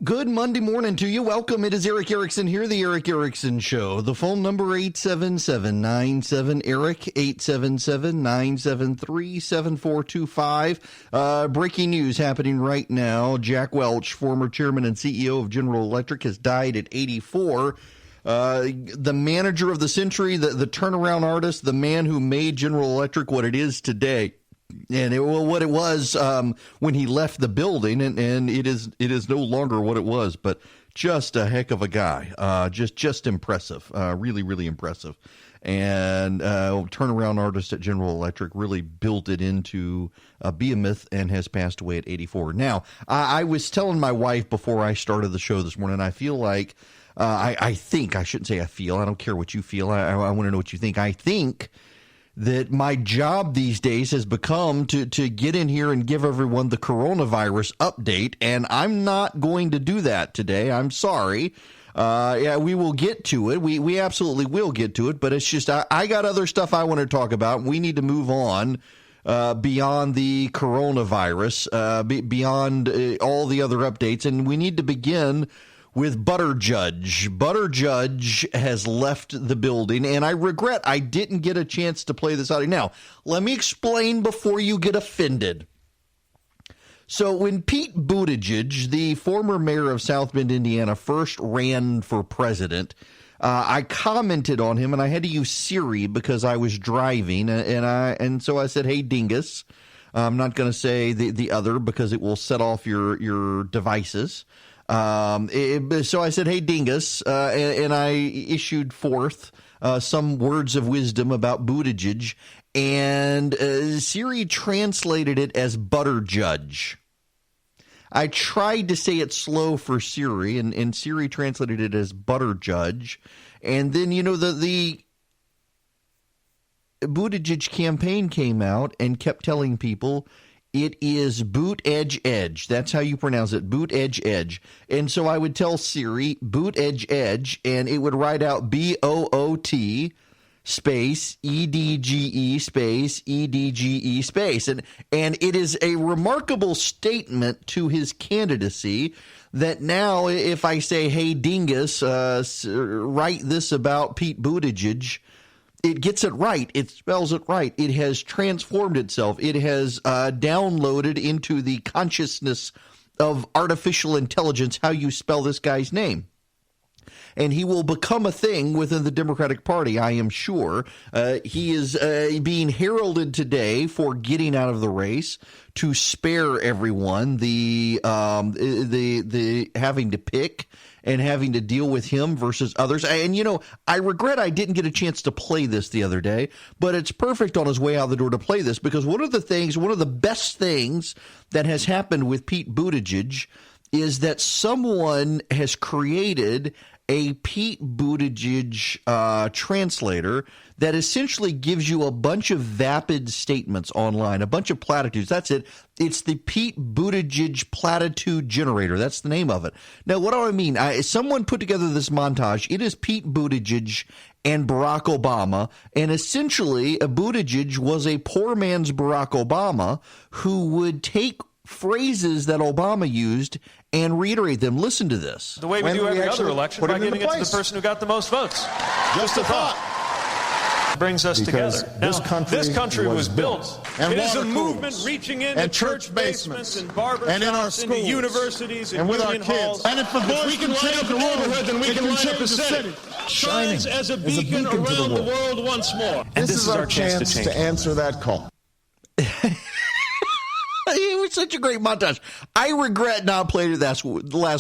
Good Monday morning to you. Welcome. It is Eric Erickson here, the Eric Erickson Show. The phone number 877-97-ERIC, 877-973-7425. Breaking news happening right now. Jack Welch, former chairman and CEO of General Electric, has died at 84. The manager of the century, the turnaround artist, the man who made General Electric what it is today. And what it was when he left the building, and it is no longer what it was, but just a heck of a guy, just impressive, really, really impressive. And turnaround artist at General Electric, really built it into a behemoth, and has passed away at 84. Now, I was telling my wife before I started the show this morning, I feel like, I think, I shouldn't say I feel, I don't care what you feel, I want to know what you think. I think that my job these days has become to get in here and give everyone the coronavirus update, and I'm not going to do that today. I'm sorry. Yeah, we will get to it. We absolutely will get to it, but it's just I got other stuff I want to talk about. We need to move on beyond the coronavirus, beyond all the other updates, and we need to begin with Buttigieg. Buttigieg has left the building, and I regret I didn't get a chance to play this audio. Now, let me explain before you get offended. So when Pete Buttigieg, the former mayor of South Bend, Indiana, first ran for president, I commented on him, and I had to use Siri because I was driving, and so I said, "Hey, dingus." I'm not going to say the other because it will set off your devices. So I said, "Hey, dingus," and I issued forth some words of wisdom about Buttigieg, and Siri translated it as Buttigieg. I tried to say it slow for Siri, and Siri translated it as Buttigieg. And then, the Buttigieg campaign came out and kept telling people, it is boot edge edge. That's how you pronounce it, boot edge edge. And so I would tell Siri, boot edge edge, and it would write out BOOT space EDGE space EDGE space. And it is a remarkable statement to his candidacy that now if I say, "Hey, dingus, write this about Pete Buttigieg," it gets it right. It spells it right. It has transformed itself. It has downloaded into the consciousness of artificial intelligence how you spell this guy's name. And he will become a thing within the Democratic Party, I am sure. He is being heralded today for getting out of the race to spare everyone the having to pick and having to deal with him versus others. And, I regret I didn't get a chance to play this the other day, but it's perfect on his way out the door to play this, because one of the best things that has happened with Pete Buttigieg is that someone has created a Pete Buttigieg translator that essentially gives you a bunch of vapid statements online, a bunch of platitudes. That's it. It's the Pete Buttigieg platitude generator. That's the name of it. Now, what do I mean? Someone put together this montage. It is Pete Buttigieg and Barack Obama, and essentially Buttigieg was a poor man's Barack Obama who would take phrases that Obama used and reiterate them. Listen to this. The way we do every other election, by giving it to the person who got the most votes. Just a thought. Brings us together. This country was built. And it is a movement reaching into church basements and barber and in our shops, schools, into universities and with our union kids. halls. And if the voice we can light up the neighborhood, then we can light up the city. Shines as a beacon around the world once more. And this is our chance to answer that call. It was such a great montage. I regret not playing it last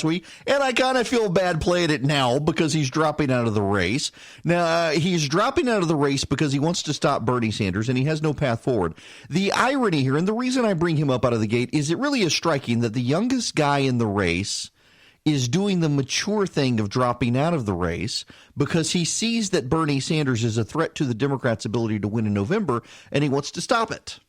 week, and I kind of feel bad playing it now because he's dropping out of the race. Now, he's dropping out of the race because he wants to stop Bernie Sanders, and he has no path forward. The irony here, and the reason I bring him up out of the gate, is it really is striking that the youngest guy in the race is doing the mature thing of dropping out of the race because he sees that Bernie Sanders is a threat to the Democrats' ability to win in November, and he wants to stop it.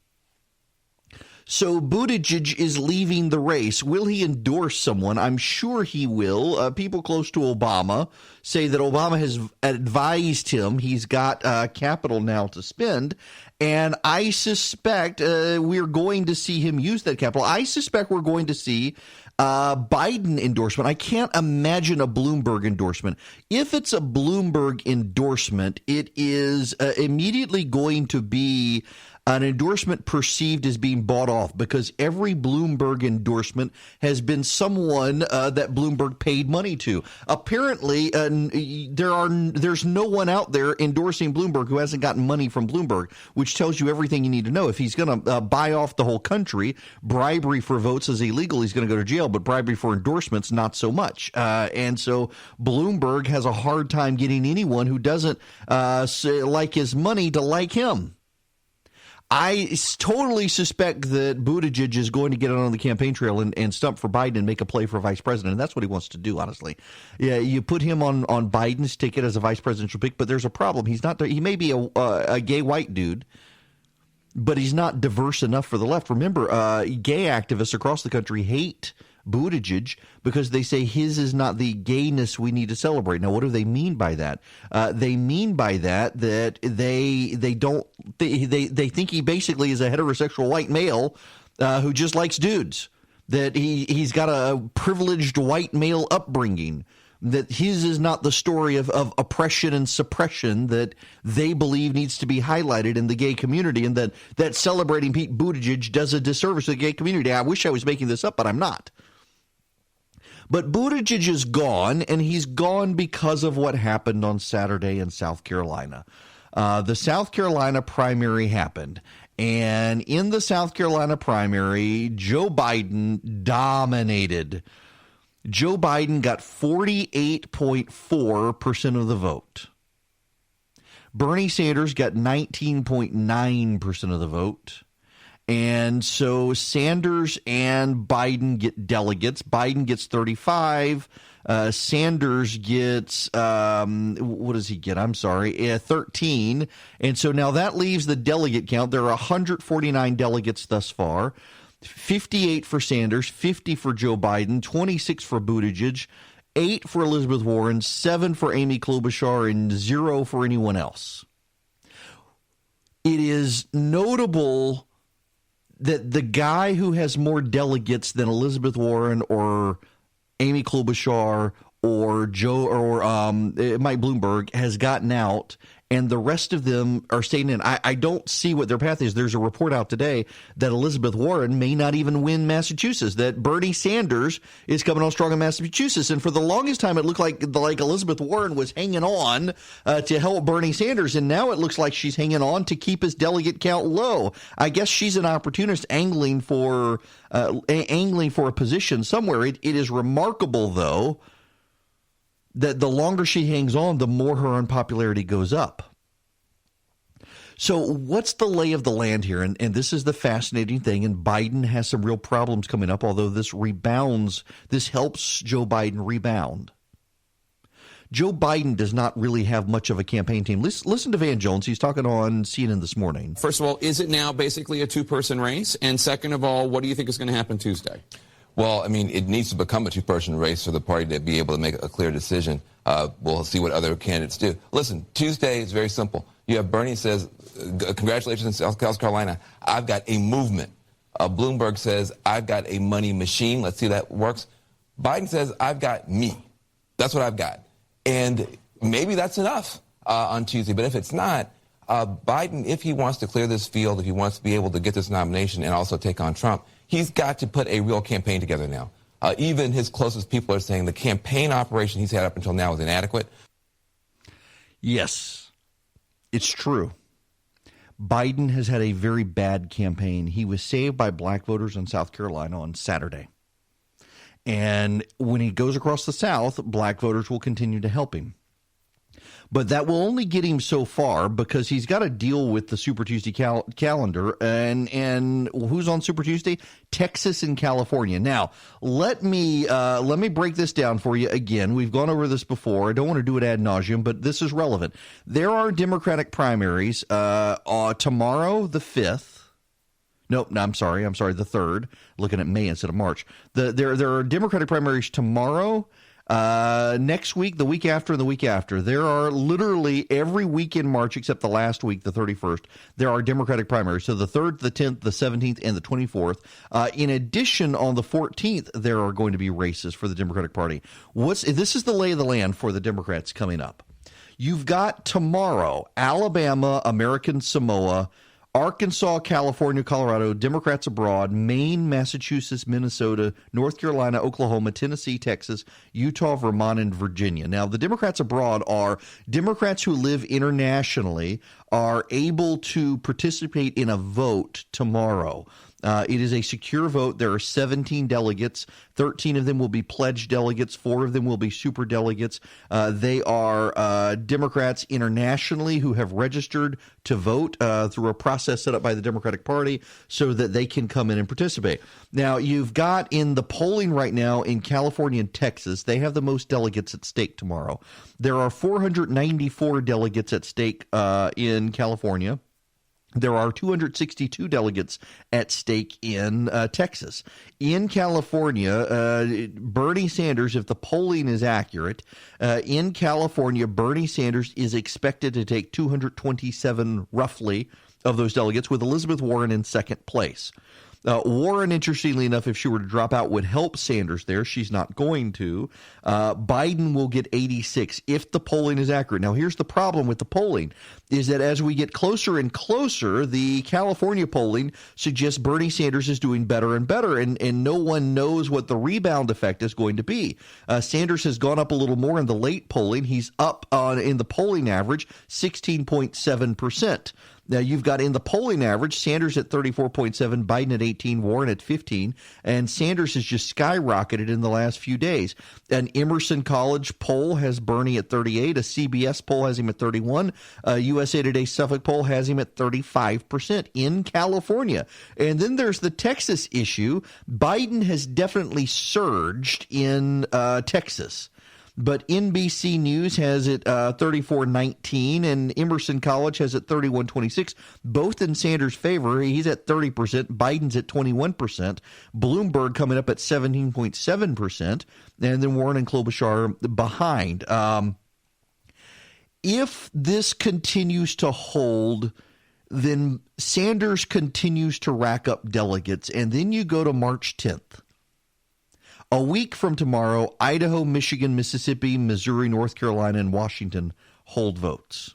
So Buttigieg is leaving the race. Will he endorse someone? I'm sure he will. People close to Obama say that Obama has advised him. He's got capital now to spend. And I suspect we're going to see him use that capital. I suspect we're going to see Biden endorsement, I can't imagine a Bloomberg endorsement. If it's a Bloomberg endorsement, it is immediately going to be an endorsement perceived as being bought off, because every Bloomberg endorsement has been someone that Bloomberg paid money to. Apparently, there's no one out there endorsing Bloomberg who hasn't gotten money from Bloomberg, which tells you everything you need to know. If he's going to buy off the whole country, bribery for votes is illegal. He's going to go to jail, but bribery for endorsements, not so much. And so Bloomberg has a hard time getting anyone who doesn't like his money to like him. I totally suspect that Buttigieg is going to get on the campaign trail and stump for Biden and make a play for vice president. And that's what he wants to do, honestly. Yeah, you put him on Biden's ticket as a vice presidential pick, but there's a problem. He's not. He may be a gay white dude, but he's not diverse enough for the left. Remember, gay activists across the country hate Buttigieg because they say his is not the gayness we need to celebrate. Now, what do they mean by that? They mean by that they think he basically is a heterosexual white male who just likes dudes. That he's got a privileged white male upbringing. That his is not the story of oppression and suppression that they believe needs to be highlighted in the gay community, and that celebrating Pete Buttigieg does a disservice to the gay community. I wish I was making this up, but I'm not. But Buttigieg is gone, and he's gone because of what happened on Saturday in South Carolina. The South Carolina primary happened, and in the South Carolina primary, Joe Biden dominated. Joe Biden got 48.4% of the vote. Bernie Sanders got 19.9% of the vote. And so Sanders and Biden get delegates. Biden gets 35. Sanders gets, what does he get? I'm sorry, 13. And so now that leaves the delegate count. There are 149 delegates thus far. 58 for Sanders, 50 for Joe Biden, 26 for Buttigieg, 8 for Elizabeth Warren, 7 for Amy Klobuchar, and 0 for anyone else. It is notable that the guy who has more delegates than Elizabeth Warren or Amy Klobuchar or Mike Bloomberg has gotten out, and the rest of them are staying in. I don't see what their path is. There's a report out today that Elizabeth Warren may not even win Massachusetts, that Bernie Sanders is coming on strong in Massachusetts. And for the longest time, it looked like Elizabeth Warren was hanging on to help Bernie Sanders, and now it looks like she's hanging on to keep his delegate count low. I guess she's an opportunist angling for a position somewhere. It is remarkable, though, that the longer she hangs on, the more her unpopularity goes up. So what's the lay of the land here? And this is the fascinating thing. And Biden has some real problems coming up, although this helps Joe Biden rebound. Joe Biden does not really have much of a campaign team. Listen to Van Jones. He's talking on CNN this morning. First of all, is it now basically a two-person race? And second of all, what do you think is going to happen Tuesday? Well, I mean, it needs to become a two-person race for the party to be able to make a clear decision. We'll see what other candidates do. Listen, Tuesday is very simple. You have Bernie says, congratulations in South Carolina. I've got a movement. Bloomberg says, I've got a money machine. Let's see if that works. Biden says, I've got me. That's what I've got. And maybe that's enough on Tuesday. But if it's not, Biden, if he wants to clear this field, if he wants to be able to get this nomination and also take on Trump, he's got to put a real campaign together now. Even his closest people are saying the campaign operation he's had up until now is inadequate. Yes, it's true. Biden has had a very bad campaign. He was saved by black voters in South Carolina on Saturday. And when he goes across the South, black voters will continue to help him. But that will only get him so far because he's got to deal with the Super Tuesday calendar. And who's on Super Tuesday? Texas and California. Now, let me break this down for you again. We've gone over this before. I don't want to do it ad nauseum, but this is relevant. There are Democratic primaries tomorrow, the 5th. Nope, no, I'm sorry, the 3rd. Looking at May instead of March. There are Democratic primaries tomorrow, Next week, the week after, and the week after, there are literally every week in March except the last week, the 31st, there are Democratic primaries. So the 3rd, the 10th, the 17th, and the 24th. In addition, on the 14th, there are going to be races for the Democratic Party. This is the lay of the land for the Democrats coming up. You've got tomorrow, Alabama, American Samoa, Arkansas, California, Colorado, Democrats abroad, Maine, Massachusetts, Minnesota, North Carolina, Oklahoma, Tennessee, Texas, Utah, Vermont, and Virginia. Now, the Democrats abroad are Democrats who live internationally are able to participate in a vote tomorrow. It is a secure vote. There are 17 delegates. 13 of them will be pledged delegates. 4 of them will be super delegates. They are Democrats internationally who have registered to vote through a process set up by the Democratic Party so that they can come in and participate. Now, you've got in the polling right now in California and Texas, they have the most delegates at stake tomorrow. There are 494 delegates at stake in California. There are 262 delegates at stake in Texas. In California, Bernie Sanders, if the polling is accurate, in California, Bernie Sanders is expected to take 227 roughly of those delegates, with Elizabeth Warren in second place. Warren, interestingly enough, if she were to drop out, would help Sanders there. She's not going to. Biden will get 86 if the polling is accurate. Now, here's the problem with the polling is that as we get closer and closer, the California polling suggests Bernie Sanders is doing better and better, and no one knows what the rebound effect is going to be. Sanders has gone up a little more in the late polling. He's up in the polling average 16.7%. Now, you've got in the polling average, Sanders at 34.7, Biden at 18, Warren at 15, and Sanders has just skyrocketed in the last few days. An Emerson College poll has Bernie at 38, a CBS poll has him at 31, a USA Today Suffolk poll has him at 35% in California. And then there's the Texas issue. Biden has definitely surged in Texas. But NBC News has it 34.19, and Emerson College has it 31.26, both in Sanders' favor. He's at 30%, Biden's at 21%, Bloomberg coming up at 17.7%, and then Warren and Klobuchar behind. If this continues to hold, then Sanders continues to rack up delegates, and then you go to March 10th. A week from tomorrow, Idaho, Michigan, Mississippi, Missouri, North Carolina, and Washington hold votes.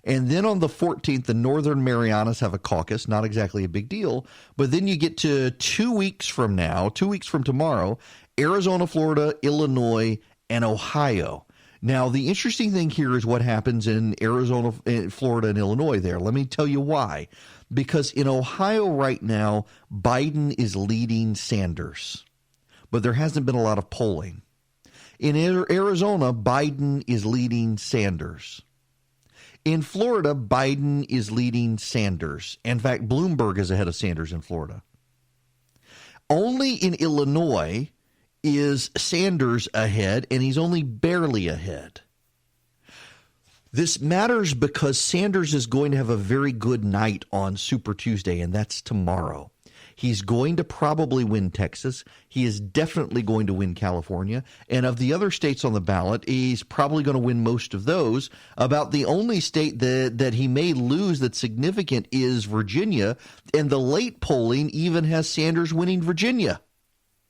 And then on the 14th, the Northern Marianas have a caucus, not exactly a big deal. But then you get to 2 weeks from now, 2 weeks from tomorrow, Arizona, Florida, Illinois, and Ohio. Now, the interesting thing here is what happens in Arizona, Florida, and Illinois there. Let me tell you why. Because in Ohio right now, Biden is leading Sanders. But there hasn't been a lot of polling. In Arizona, Biden is leading Sanders. In Florida, Biden is leading Sanders. In fact, Bloomberg is ahead of Sanders in Florida. Only in Illinois is Sanders ahead, and he's only barely ahead. This matters because Sanders is going to have a very good night on Super Tuesday, and that's tomorrow. He's going to probably win Texas. He is definitely going to win California. And of the other states on the ballot, he's probably going to win most of those. About the only state that he may lose that's significant is Virginia. And the late polling even has Sanders winning Virginia,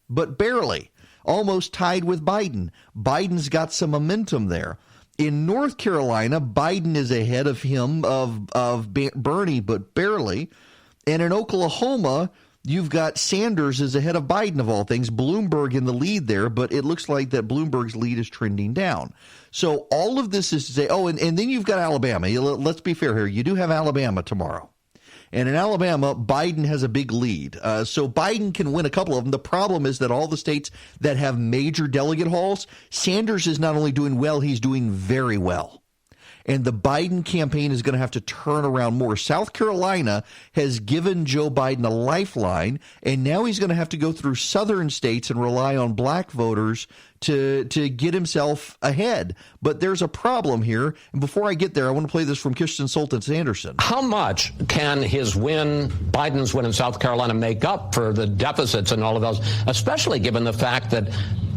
but barely, almost tied with Biden. Biden's got some momentum there. In North Carolina, Biden is ahead of him, of Bernie, but barely. And in Oklahoma, you've got Sanders is ahead of Biden of all things. Bloomberg in the lead there, but it looks like that Bloomberg's lead is trending down. So all of this is to say, and then you've got Alabama. Let's be fair here. You do have Alabama tomorrow. And in Alabama, Biden has a big lead. So Biden can win a couple of them. The problem is that all the states that have major delegate hauls, Sanders is not only doing well, he's doing very well. And the Biden campaign is going to have to turn around more. South Carolina has given Joe Biden a lifeline, and now he's going to have to go through southern states and rely on black voters to get himself ahead. But there's a problem here. And before I get there, I want to play this from Kirsten Soltens-Anderson. How much can his win, Biden's win in South Carolina, make up for the deficits and all of those, especially given the fact that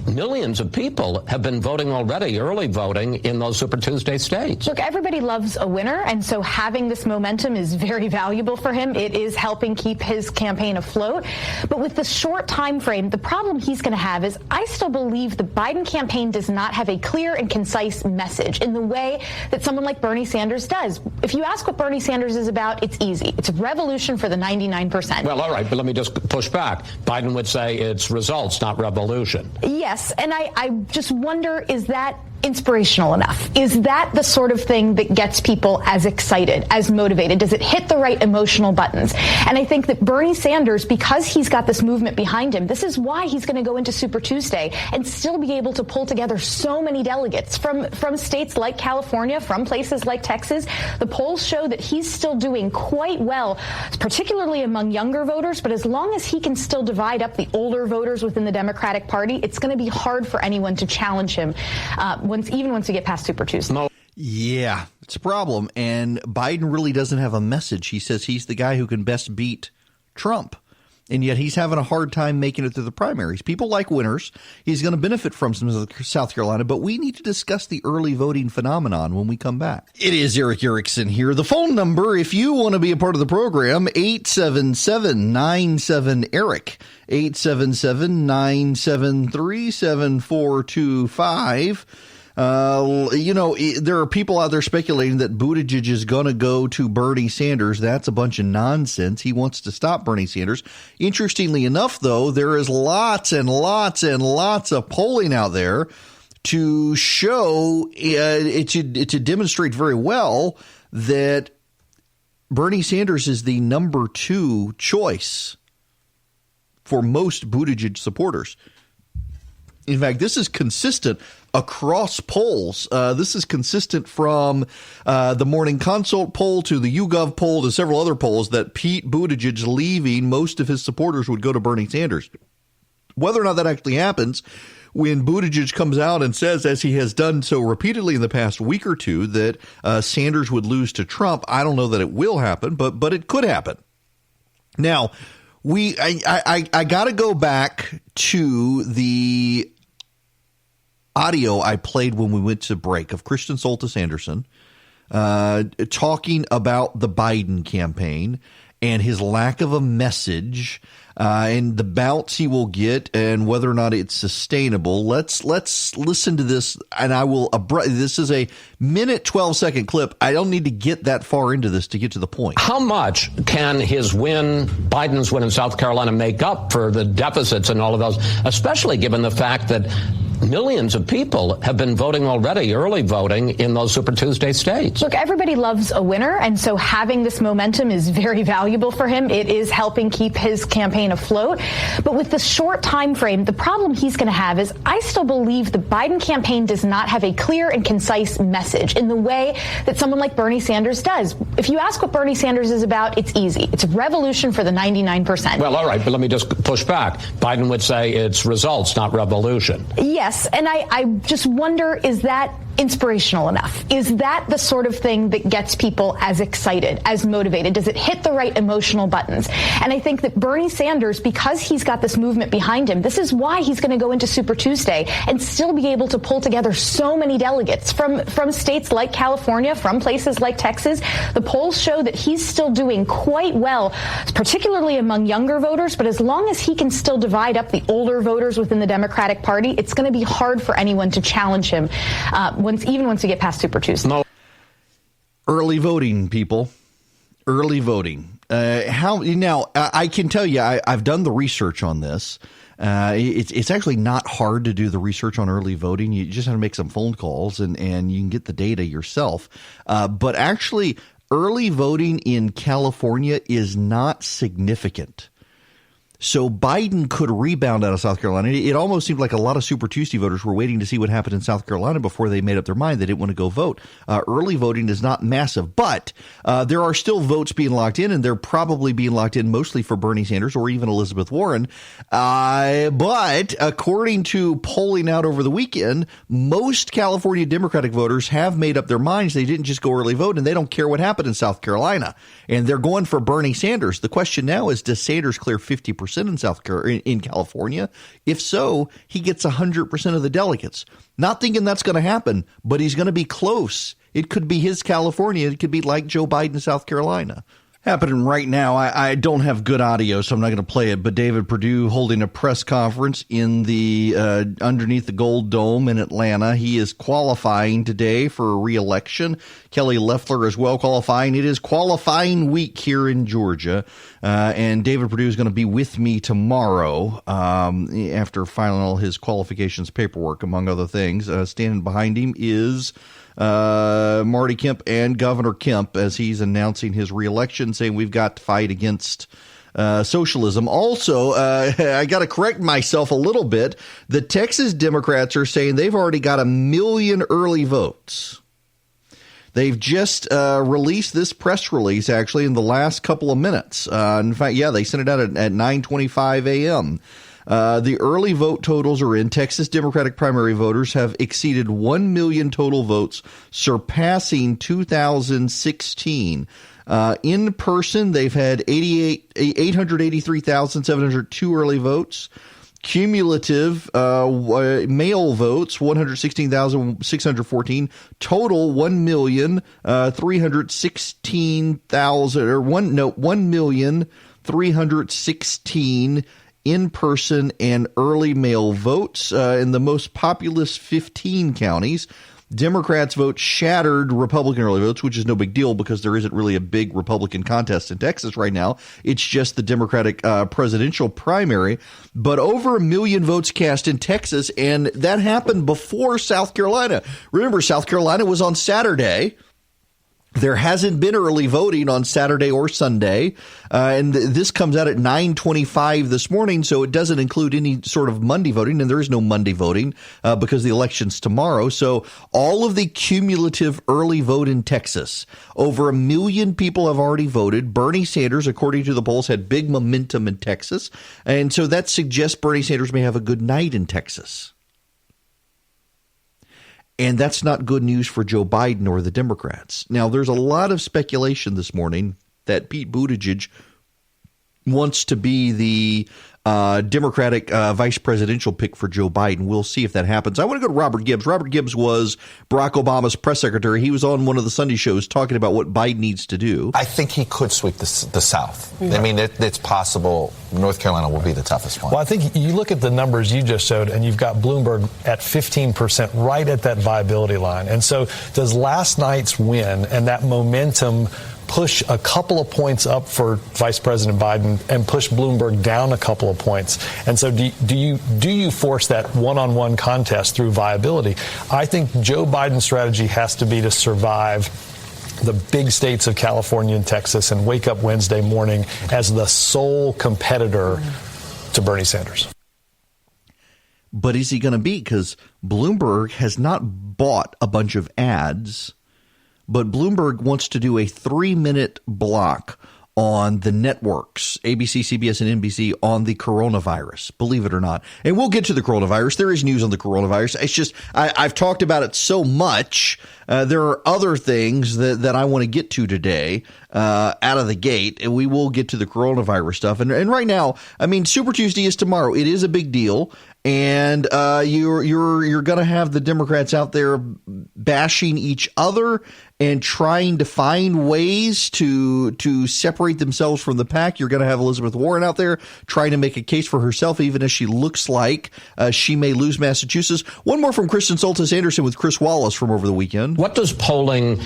millions of people have been voting already, early voting in those Super Tuesday states. Look, everybody loves a winner, and so having this momentum is very valuable for him. It is helping keep his campaign afloat. But with the short time frame, the problem he's going to have is I still believe the Biden campaign does not have a clear and concise message in the way that someone like Bernie Sanders does. If you ask what Bernie Sanders is about, it's easy. It's a revolution for the 99%. Well, all right, but let me just push back. Biden would say it's results, not revolution. Yes, and I just wonder, is that inspirational enough? Is that the sort of thing that gets people as excited, as motivated? Does it hit the right emotional buttons? And I think that Bernie Sanders, because he's got this movement behind him, this is why he's going to go into Super Tuesday and still be able to pull together so many delegates from states like California, from places like Texas. The polls show that he's still doing quite well, particularly among younger voters. But as long as he can still divide up the older voters within the Democratic Party, it's going to be hard for anyone to challenge him even once we get past Super Tuesday. Yeah, it's a problem. And Biden really doesn't have a message. He says he's the guy who can best beat Trump. And yet he's having a hard time making it through the primaries. People like winners. He's going to benefit from some South Carolina, but we need to discuss the early voting phenomenon when we come back. It is Eric Erickson here. The phone number, if you want to be a part of the program, 877-97-ERIC, 877-973-7425. There are people out there speculating that Buttigieg is going to go to Bernie Sanders. That's a bunch of nonsense. He wants to stop Bernie Sanders. Interestingly enough, though, there is lots and lots and lots of polling out there to show to demonstrate very well that Bernie Sanders is the number 2 choice for most Buttigieg supporters. In fact, this is consistent across polls. This is consistent from the Morning Consult poll to the YouGov poll to several other polls that Pete Buttigieg leaving, most of his supporters would go to Bernie Sanders. Whether or not that actually happens, when Buttigieg comes out and says, as he has done so repeatedly in the past week or two, that Sanders would lose to Trump, I don't know that it will happen, but it could happen. Now, I got to go back to the audio I played when we went to break of Kristen Soltis Anderson talking about the Biden campaign and his lack of a message and the bounce he will get and whether or not it's sustainable. Let's listen to this, and I will. This is a minute 12-second clip. I don't need to get that far into this to get to the point. How much can Biden's win in South Carolina, make up for the deficits and all of those, especially given the fact that millions of people have been voting already, early voting in those Super Tuesday states? Look, everybody loves a winner, and so having this momentum is very valuable for him. It is helping keep his campaign afloat. But with the short time frame, the problem he's going to have is I still believe the Biden campaign does not have a clear and concise message in the way that someone like Bernie Sanders does. If you ask what Bernie Sanders is about, it's easy. It's a revolution for the 99%. Well, all right, but let me just push back. Biden would say it's results, not revolution. Yes, and I just wonder, is that inspirational enough? Is that the sort of thing that gets people as excited, as motivated? Does it hit the right emotional buttons? And I think that Bernie Sanders, because he's got this movement behind him, this is why he's going to go into Super Tuesday and still be able to pull together so many delegates from states like California, from places like Texas. The polls show that he's still doing quite well, particularly among younger voters. But as long as he can still divide up the older voters within the Democratic Party, it's going to be hard for anyone to challenge him even once we get past Super Tuesday. Early voting, people. Early voting. I can tell you, I've done the research on this. It's actually not hard to do the research on early voting. You just have to make some phone calls and you can get the data yourself. But actually, early voting in California is not significant. So Biden could rebound out of South Carolina. It almost seemed like a lot of Super Tuesday voters were waiting to see what happened in South Carolina before they made up their mind. They didn't want to go vote. Early voting is not massive, but there are still votes being locked in, and they're probably being locked in mostly for Bernie Sanders or even Elizabeth Warren. But according to polling out over the weekend, most California Democratic voters have made up their minds. They didn't just go early vote, and they don't care what happened in South Carolina. And they're going for Bernie Sanders. The question now is, does Sanders clear 50%? 100% in California. If so, he gets 100% of the delegates. Not thinking that's going to happen, but he's going to be close. It could be his California. It could be like Joe Biden, South Carolina. Happening right now. I don't have good audio, so I'm not going to play it. But David Perdue holding a press conference in the underneath the Gold Dome in Atlanta. He is qualifying today for re-election. Kelly Loeffler as well qualifying. It is qualifying week here in Georgia, and David Perdue is going to be with me tomorrow after filing all his qualifications paperwork, among other things. Standing behind him is Marty Kemp and Governor Kemp as he's announcing his reelection, saying we've got to fight against socialism. Also, I got to correct myself a little bit. The Texas Democrats are saying they've already got 1 million early votes. They've just released this press release, actually, in the last couple of minutes. In fact, they sent it out at 9:25 a.m. The early vote totals are in. Texas Democratic primary voters have exceeded 1 million total votes, surpassing 2016. In person, they've had 883,702 early votes. Cumulative mail votes, 116,614. Total 1,316,000 in-person and early mail votes in the most populous 15 counties. Democrats' votes shattered Republican early votes, which is no big deal because there isn't really a big Republican contest in Texas right now. It's just the Democratic presidential primary. But over 1 million votes cast in Texas, and that happened before South Carolina. Remember, South Carolina was on Saturday. There hasn't been early voting on Saturday or Sunday, and this comes out at 9:25 this morning, so it doesn't include any sort of Monday voting, and there is no Monday voting because the election's tomorrow. So all of the cumulative early vote in Texas, over 1 million people have already voted. Bernie Sanders, according to the polls, had big momentum in Texas, and so that suggests Bernie Sanders may have a good night in Texas. And that's not good news for Joe Biden or the Democrats. Now, there's a lot of speculation this morning that Pete Buttigieg wants to be the Democratic vice presidential pick for Joe Biden. We'll see if that happens. I want to go to Robert Gibbs. Robert Gibbs was Barack Obama's press secretary. He was on one of the Sunday shows talking about what Biden needs to do. I think he could sweep the South. Yeah. I mean, it's possible North Carolina will be the toughest one. Well, I think you look at the numbers you just showed, and you've got Bloomberg at 15%, right at that viability line. And so does last night's win and that momentum push a couple of points up for Vice President Biden and push Bloomberg down a couple of points? And so do you force that one-on-one contest through viability? I think Joe Biden's strategy has to be to survive the big states of California and Texas and wake up Wednesday morning as the sole competitor to Bernie Sanders. But is he going to be? Because Bloomberg has not bought a bunch of ads, but Bloomberg wants to do a 3-minute block on the networks, ABC, CBS, and NBC, on the coronavirus, believe it or not. And we'll get to the coronavirus. There is news on the coronavirus. It's just I've talked about it so much. There are other things that I want to get to today out of the gate, and we will get to the coronavirus stuff. And right now, I mean, Super Tuesday is tomorrow. It is a big deal. And you're going to have the Democrats out there bashing each other and trying to find ways to separate themselves from the pack. You're going to have Elizabeth Warren out there trying to make a case for herself, even as she looks like she may lose Massachusetts. One more from Kristen Soltis Anderson with Chris Wallace from over the weekend. What does polling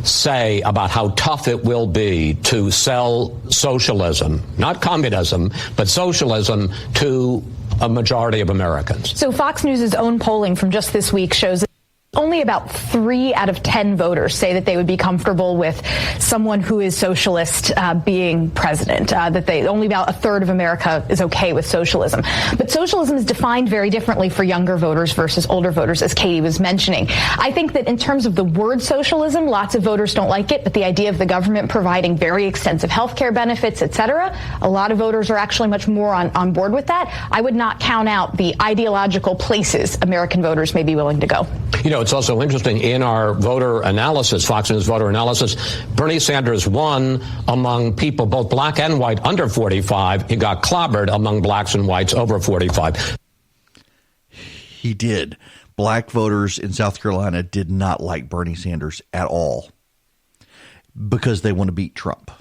say about how tough it will be to sell socialism, not communism, but socialism to a majority of Americans? So Fox News' own polling from just this week shows that only about 3 out of 10 voters say that they would be comfortable with someone who is socialist being president, that only about a third of America is okay with socialism. But socialism is defined very differently for younger voters versus older voters, as Katie was mentioning. I think that in terms of the word socialism, lots of voters don't like it, but the idea of the government providing very extensive health care benefits, et cetera, a lot of voters are actually much more on board with that. I would not count out the ideological places American voters may be willing to go. You know, it's also interesting in our voter analysis, Fox News voter analysis, Bernie Sanders won among people, both black and white, under 45. He got clobbered among blacks and whites over 45. He did. Black voters in South Carolina did not like Bernie Sanders at all because they want to beat Trump.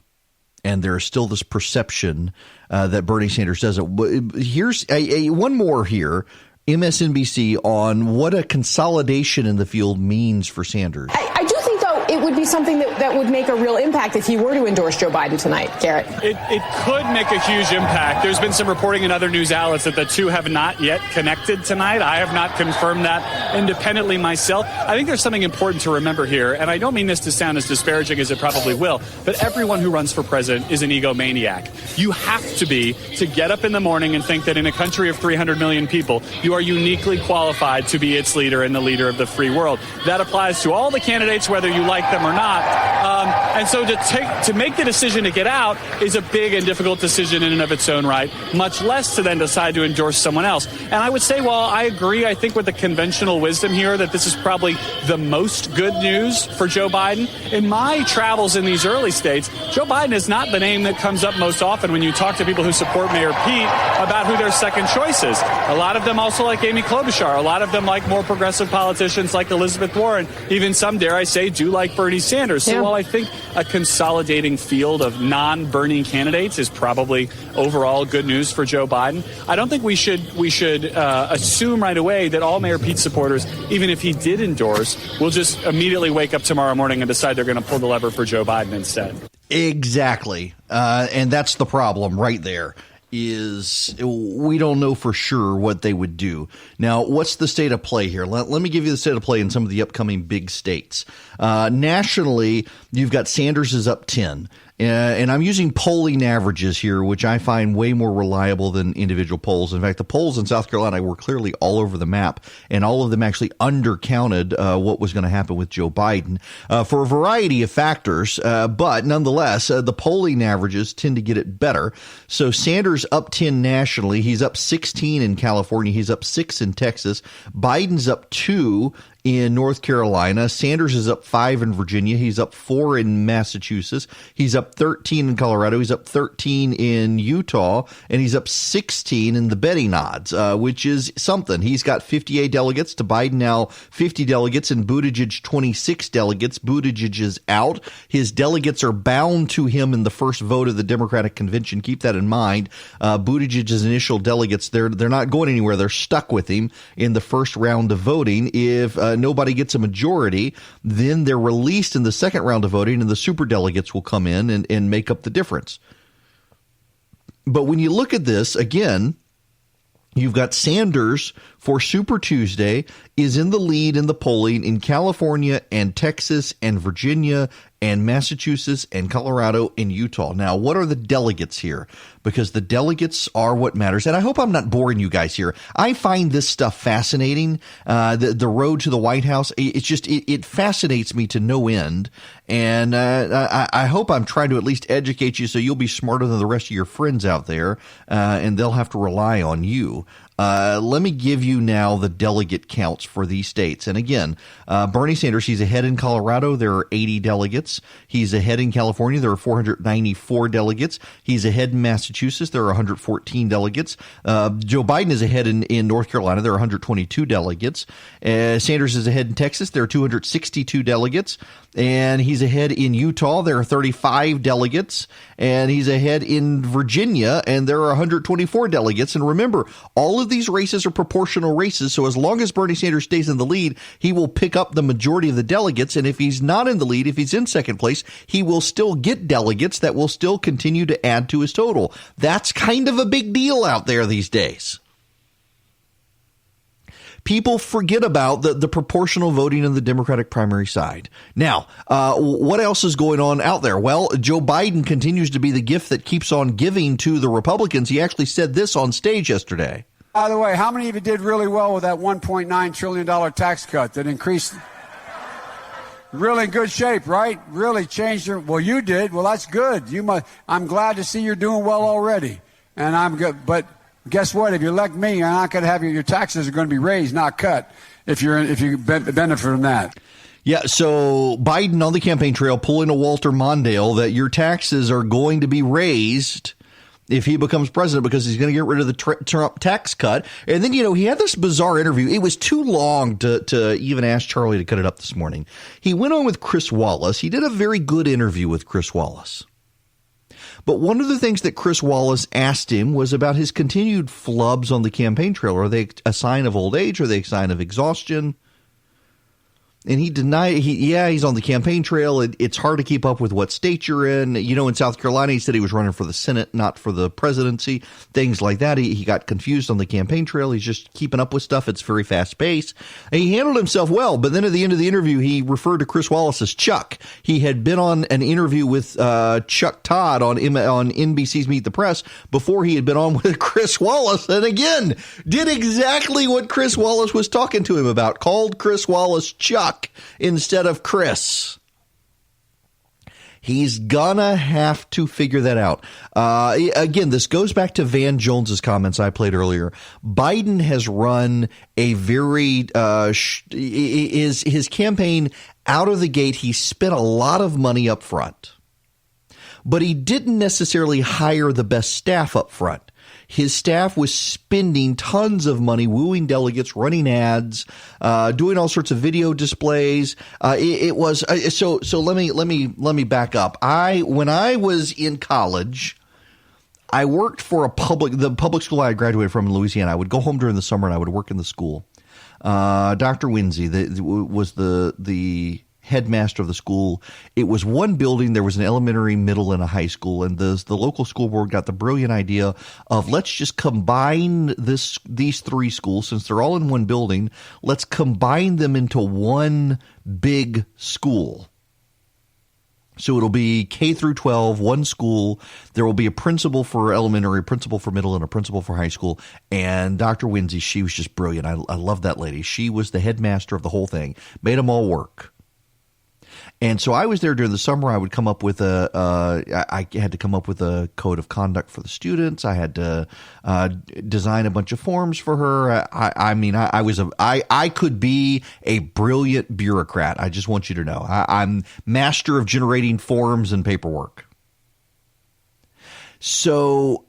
And there is still this perception that Bernie Sanders doesn't. Here's one more here. MSNBC on what a consolidation in the field means for Sanders. I do think, though, it would be something that would make a real impact if he were to endorse Joe Biden tonight, Garrett. It could make a huge impact. There's been some reporting in other news outlets that the two have not yet connected tonight. I have not confirmed that independently myself. I think there's something important to remember here, and I don't mean this to sound as disparaging as it probably will, but everyone who runs for president is an egomaniac. You have to be to get up in the morning and think that in a country of 300 million people, you are uniquely qualified to be its leader and the leader of the free world. That applies to all the candidates, whether you like them or not. And so to make the decision to get out is a big and difficult decision in and of its own right, much less to then decide to endorse someone else. And I would say, while I agree, I think with the conventional wisdom here that this is probably the most good news for Joe Biden. In my travels in these early states, Joe Biden is not the name that comes up most often when you talk to people who support Mayor Pete about who their second choice is. A lot of them also like Amy Klobuchar. A lot of them like more progressive politicians like Elizabeth Warren. Even some, dare I say, do like Bernie Sanders. So while I think a consolidating field of non-Bernie candidates is probably overall good news for Joe Biden, I don't think we should assume right away that all Mayor Pete supporters, even if he did endorse, will just immediately wake up tomorrow morning and decide they're going to pull the lever for Joe Biden instead. Exactly. And that's the problem right there. Is we don't know for sure what they would do. Now, what's the state of play here? Let me give you the state of play in some of the upcoming big states. Nationally, you've got Sanders is up 10. And I'm using polling averages here, which I find way more reliable than individual polls. In fact, the polls in South Carolina were clearly all over the map, and all of them actually undercounted what was going to happen with Joe Biden for a variety of factors. But nonetheless, the polling averages tend to get it better. So Sanders up 10 nationally. He's up 16 in California. He's up 6 in Texas. Biden's up 2 in North Carolina. Sanders is up 5 in Virginia. He's up 4 in Massachusetts. He's up 13 in Colorado. He's up 13 in Utah, and he's up 16 in the betting odds, which is something. He's got 58 delegates to Biden now 50 delegates, and Buttigieg 26 delegates. Buttigieg is out. His delegates are bound to him in the first vote of the Democratic convention. Keep that in mind. Buttigieg's initial delegates, they're not going anywhere. They're stuck with him in the first round of voting. If nobody gets a majority, then they're released in the second round of voting, and the superdelegates will come in and make up the difference. But when you look at this, again, you've got Sanders for Super Tuesday is in the lead in the polling in California and Texas and Virginia and Massachusetts and Colorado and Utah. Now, what are the delegates here? Because the delegates are what matters. And I hope I'm not boring you guys here. I find this stuff fascinating. The road to the White House, it fascinates me to no end. And I hope I'm trying to at least educate you so you'll be smarter than the rest of your friends out there, and they'll have to rely on you. Let me give you now the delegate counts for these states. And again, Bernie Sanders, he's ahead in Colorado. There are 80 delegates. He's ahead in California. There are 494 delegates. He's ahead in Massachusetts. There are 114 delegates. Joe Biden is ahead in North Carolina. There are 122 delegates. Sanders is ahead in Texas. There are 262 delegates. And he's ahead in Utah. There are 35 delegates. And he's ahead in Virginia. And there are 124 delegates. And remember, all of these races are proportional races. So as long as Bernie Sanders stays in the lead, he will pick up the majority of the delegates. And if he's not in the lead, if he's in second place, he will still get delegates that will still continue to add to his total. That's kind of a big deal out there these days. People forget about the proportional voting on the Democratic primary side. Now, what else is going on out there? Well, Joe Biden continues to be the gift that keeps on giving to the Republicans. He actually said this on stage yesterday. By the way, how many of you did really well with that $1.9 trillion tax cut that increased? Really in good shape, right? Really changed your... Well, you did. Well, that's good. I'm glad to see you're doing well already. And I'm good. But guess what? If you elect me, you're not going to have your taxes are going to be raised, not cut. if you benefit from that. Yeah, so Biden on the campaign trail pulling a Walter Mondale that your taxes are going to be raised if he becomes president because he's going to get rid of the Trump tax cut. And then, he had this bizarre interview. It was too long to even ask Charlie to cut it up this morning. He went on with Chris Wallace. He did a very good interview with Chris Wallace. But one of the things that Chris Wallace asked him was about his continued flubs on the campaign trail. Are they a sign of old age? Are they a sign of exhaustion? And he denied, he's on the campaign trail. It's hard to keep up with what state you're in. In South Carolina, he said he was running for the Senate, not for the presidency, things like that. He got confused on the campaign trail. He's just keeping up with stuff. It's very fast paced. And he handled himself well. But then at the end of the interview, he referred to Chris Wallace as Chuck. He had been on an interview with Chuck Todd on NBC's Meet the Press before he had been on with Chris Wallace. And again, did exactly what Chris Wallace was talking to him about, called Chris Wallace Chuck instead of Chris. He's gonna have to figure that out. Again, this goes back to Van Jones's comments I played earlier. Biden has run a very his campaign out of the gate. He spent a lot of money up front, but he didn't necessarily hire the best staff up front. His staff was spending tons of money, wooing delegates, running ads, doing all sorts of video displays. It was so. Let me back up. When I was in college, I worked for the public school I graduated from in Louisiana. I would go home during the summer and I would work in the school. Dr. Winsey was the headmaster of the school. It was one building. There was an elementary, middle, and a high school. And the local school board got the brilliant idea of let's just combine these three schools. Since they're all in one building, let's combine them into one big school. So it'll be K through 12, one school. There will be a principal for elementary, a principal for middle, and a principal for high school. And Dr. Winsey, she was just brilliant. I love that lady. She was the headmaster of the whole thing. Made them all work. And so I was there during the summer. I would come up with I had to come up with a code of conduct for the students. I had to design a bunch of forms for her. I could be a brilliant bureaucrat. I just want you to know. I'm master of generating forms and paperwork. So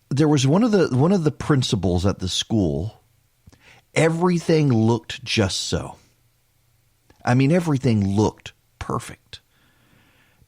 there was one of the principals at the school. Everything looked just so. I mean, everything looked perfect.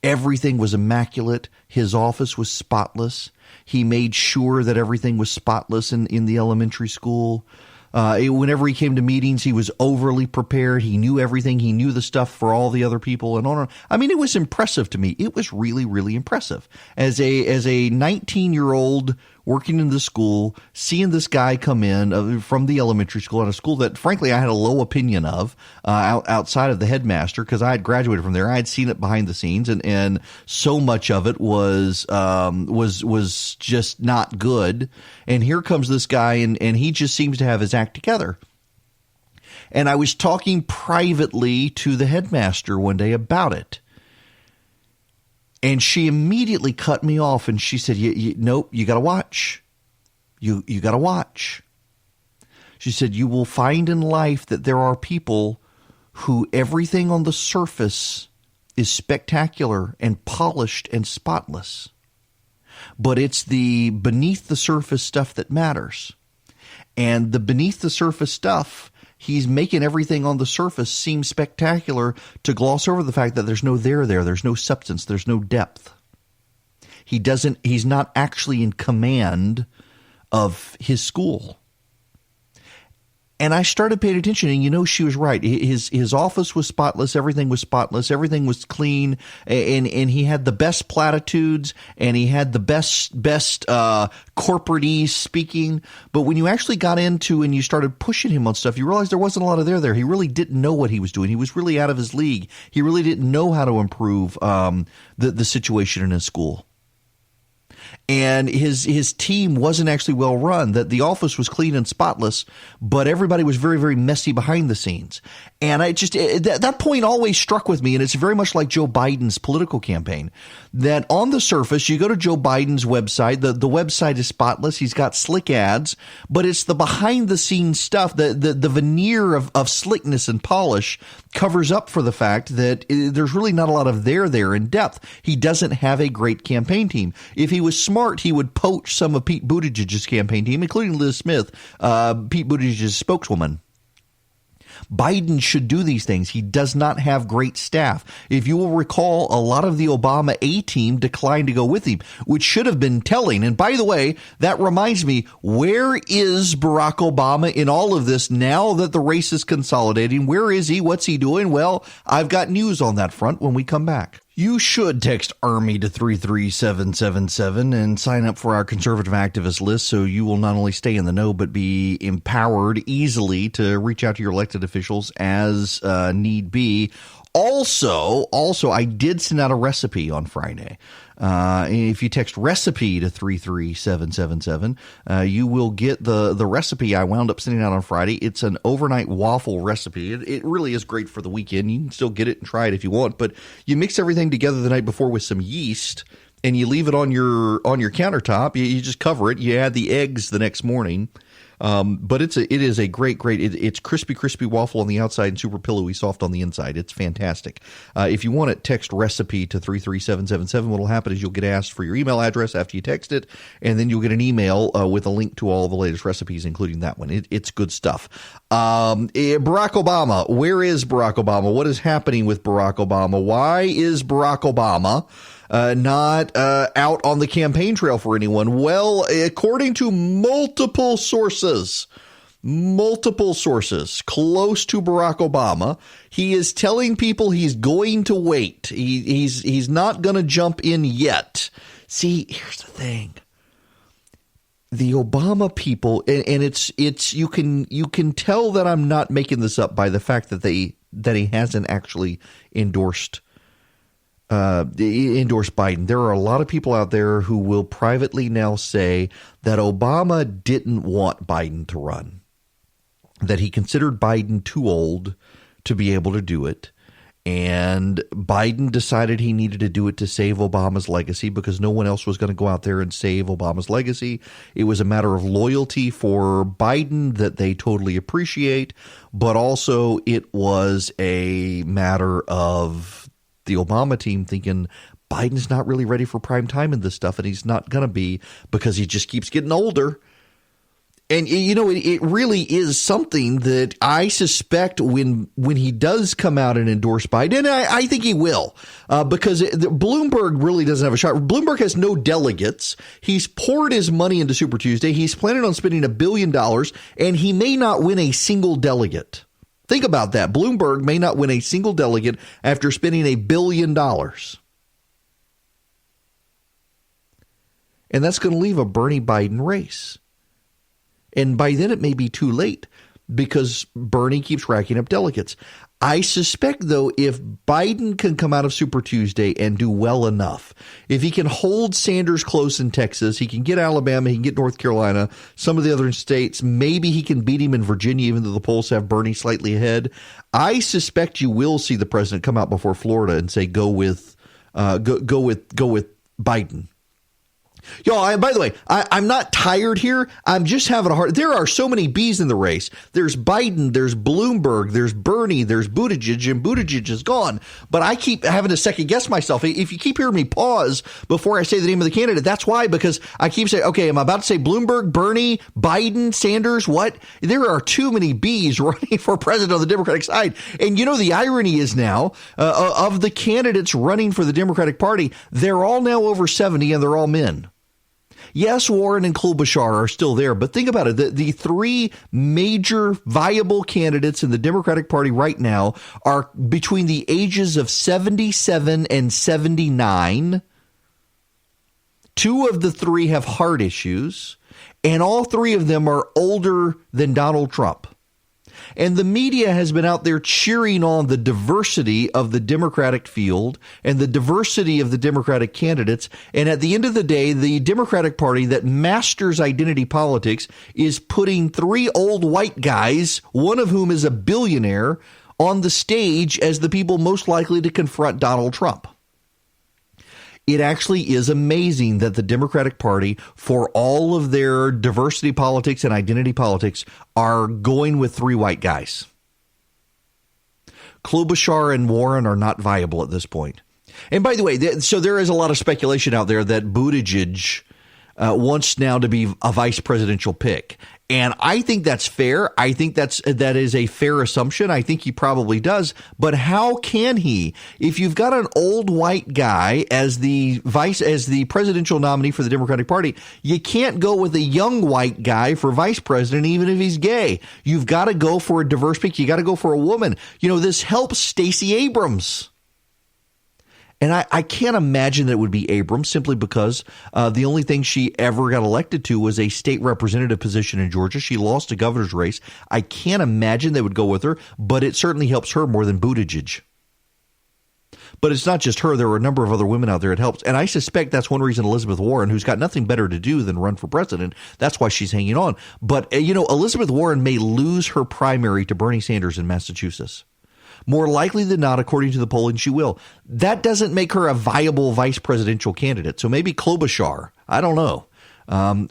Everything was immaculate. His office was spotless. He made sure that everything was spotless in the elementary school. Whenever he came to meetings, he was overly prepared. He knew everything. He knew the stuff for all the other people and on. I mean, it was impressive to me. It was really, really impressive. As a 19-year-old working in the school, seeing this guy come in from the elementary school at a school that, frankly, I had a low opinion of outside of the headmaster because I had graduated from there. I had seen it behind the scenes, and so much of it was just not good. And here comes this guy, and he just seems to have his act together. And I was talking privately to the headmaster one day about it. And she immediately cut me off and she said, nope, you got to watch. You got to watch. She said, you will find in life that there are people who everything on the surface is spectacular and polished and spotless. But it's the beneath the surface stuff that matters. And the beneath the surface stuff, he's making everything on the surface seem spectacular to gloss over the fact that there's no there. There's no substance. There's no depth. He's not actually in command of his school. And I started paying attention, and she was right. His office was spotless. Everything was spotless. Everything was clean. And he had the best platitudes, and he had the best corporate-y speaking. But when you actually got into and you started pushing him on stuff, you realized there wasn't a lot of there. He really didn't know what he was doing. He was really out of his league. He really didn't know how to improve the situation in his school. and his team wasn't actually well run, that the office was clean and spotless, but everybody was very, very messy behind the scenes. And that point always struck with me, and it's very much like Joe Biden's political campaign, that on the surface, you go to Joe Biden's website, the website is spotless, he's got slick ads, but it's the behind the scenes stuff, the veneer of slickness and polish covers up for the fact that there's really not a lot of there in depth. He doesn't have a great campaign team. If he was smart, he would poach some of Pete Buttigieg's campaign team, including Liz Smith, Pete Buttigieg's spokeswoman. Biden should do these things. He does not have great staff. If you will recall, a lot of the Obama A-team declined to go with him, which should have been telling. And by the way, that reminds me, where is Barack Obama in all of this now that the race is consolidating? Where is he? What's he doing? Well, I've got news on that front when we come back. You should text ARMY to 33777 and sign up for our conservative activist list so you will not only stay in the know but be empowered easily to reach out to your elected officials as need be. Also, I did send out a recipe on Friday. If you text recipe to 33777, you will get the recipe I wound up sending out on Friday. It's an overnight waffle recipe. It really is great for the weekend. You can still get it and try it if you want, but you mix everything together the night before with some yeast and you leave it on your countertop. You just cover it. You add the eggs the next morning. But it is a great, it's crispy waffle on the outside and super pillowy soft on the inside. It's fantastic. If you want it, text recipe to 33777. What will happen is you'll get asked for your email address after you text it, and then you'll get an email with a link to all the latest recipes, including that one. It's good stuff. Barack Obama. Where is Barack Obama? What is happening with Barack Obama? Why is Barack Obama not out on the campaign trail for anyone? Well, according to multiple sources close to Barack Obama, he is telling people he's going to wait. He's not going to jump in yet. See, here's the thing. The Obama people, and it's you can tell that I'm not making this up by the fact that he hasn't actually endorsed Biden. There are a lot of people out there who will privately now say that Obama didn't want Biden to run, that he considered Biden too old to be able to do it, and Biden decided he needed to do it to save Obama's legacy because no one else was going to go out there and save Obama's legacy. It was a matter of loyalty for Biden that they totally appreciate, but also it was a matter of the Obama team thinking Biden's not really ready for prime time in this stuff, and he's not going to be because he just keeps getting older. And, you know, it really is something that I suspect when he does come out and endorse Biden, and I think he will, because Bloomberg really doesn't have a shot. Bloomberg has no delegates. He's poured his money into Super Tuesday. He's planning on spending $1 billion, and he may not win a single delegate. Think about that. Bloomberg may not win a single delegate after spending $1 billion. And that's going to leave a Bernie Biden race. And by then it may be too late because Bernie keeps racking up delegates. I suspect, though, if Biden can come out of Super Tuesday and do well enough, if he can hold Sanders close in Texas, he can get Alabama, he can get North Carolina, some of the other states, maybe he can beat him in Virginia, even though the polls have Bernie slightly ahead. I suspect you will see the president come out before Florida and say, go with Biden. Y'all, by the way, I'm not tired here. I'm just having a hard. There are so many B's in the race. There's Biden, there's Bloomberg, there's Bernie, there's Buttigieg, and Buttigieg is gone. But I keep having to second guess myself. If you keep hearing me pause before I say the name of the candidate, that's why, because I keep saying, okay, I'm about to say Bloomberg, Bernie, Biden, Sanders, what? There are too many B's running for president on the Democratic side. And you know, the irony is now of the candidates running for the Democratic Party, they're all now over 70 and they're all men. Yes, Warren and Klobuchar are still there, but think about it. The three major viable candidates in the Democratic Party right now are between the ages of 77 and 79. Two of the three have heart issues, and all three of them are older than Donald Trump. And the media has been out there cheering on the diversity of the Democratic field and the diversity of the Democratic candidates. And at the end of the day, the Democratic Party that masters identity politics is putting three old white guys, one of whom is a billionaire, on the stage as the people most likely to confront Donald Trump. It actually is amazing that the Democratic Party, for all of their diversity politics and identity politics, are going with three white guys. Klobuchar and Warren are not viable at this point. And by the way, so there is a lot of speculation out there that Buttigieg wants now to be a vice presidential pick. And I think that's fair. I think that is a fair assumption. I think he probably does. But how can he? If you've got an old white guy as the presidential nominee for the Democratic Party, you can't go with a young white guy for vice president, even if he's gay. You've got to go for a diverse pick. You got to go for a woman. You know, this helps Stacey Abrams. And I can't imagine that it would be Abrams simply because the only thing she ever got elected to was a state representative position in Georgia. She lost a governor's race. I can't imagine they would go with her, but it certainly helps her more than Buttigieg. But it's not just her. There are a number of other women out there it helps. And I suspect that's one reason Elizabeth Warren, who's got nothing better to do than run for president, that's why she's hanging on. But, you know, Elizabeth Warren may lose her primary to Bernie Sanders in Massachusetts. More likely than not, according to the polling, she will. That doesn't make her a viable vice presidential candidate. So maybe Klobuchar. I don't know.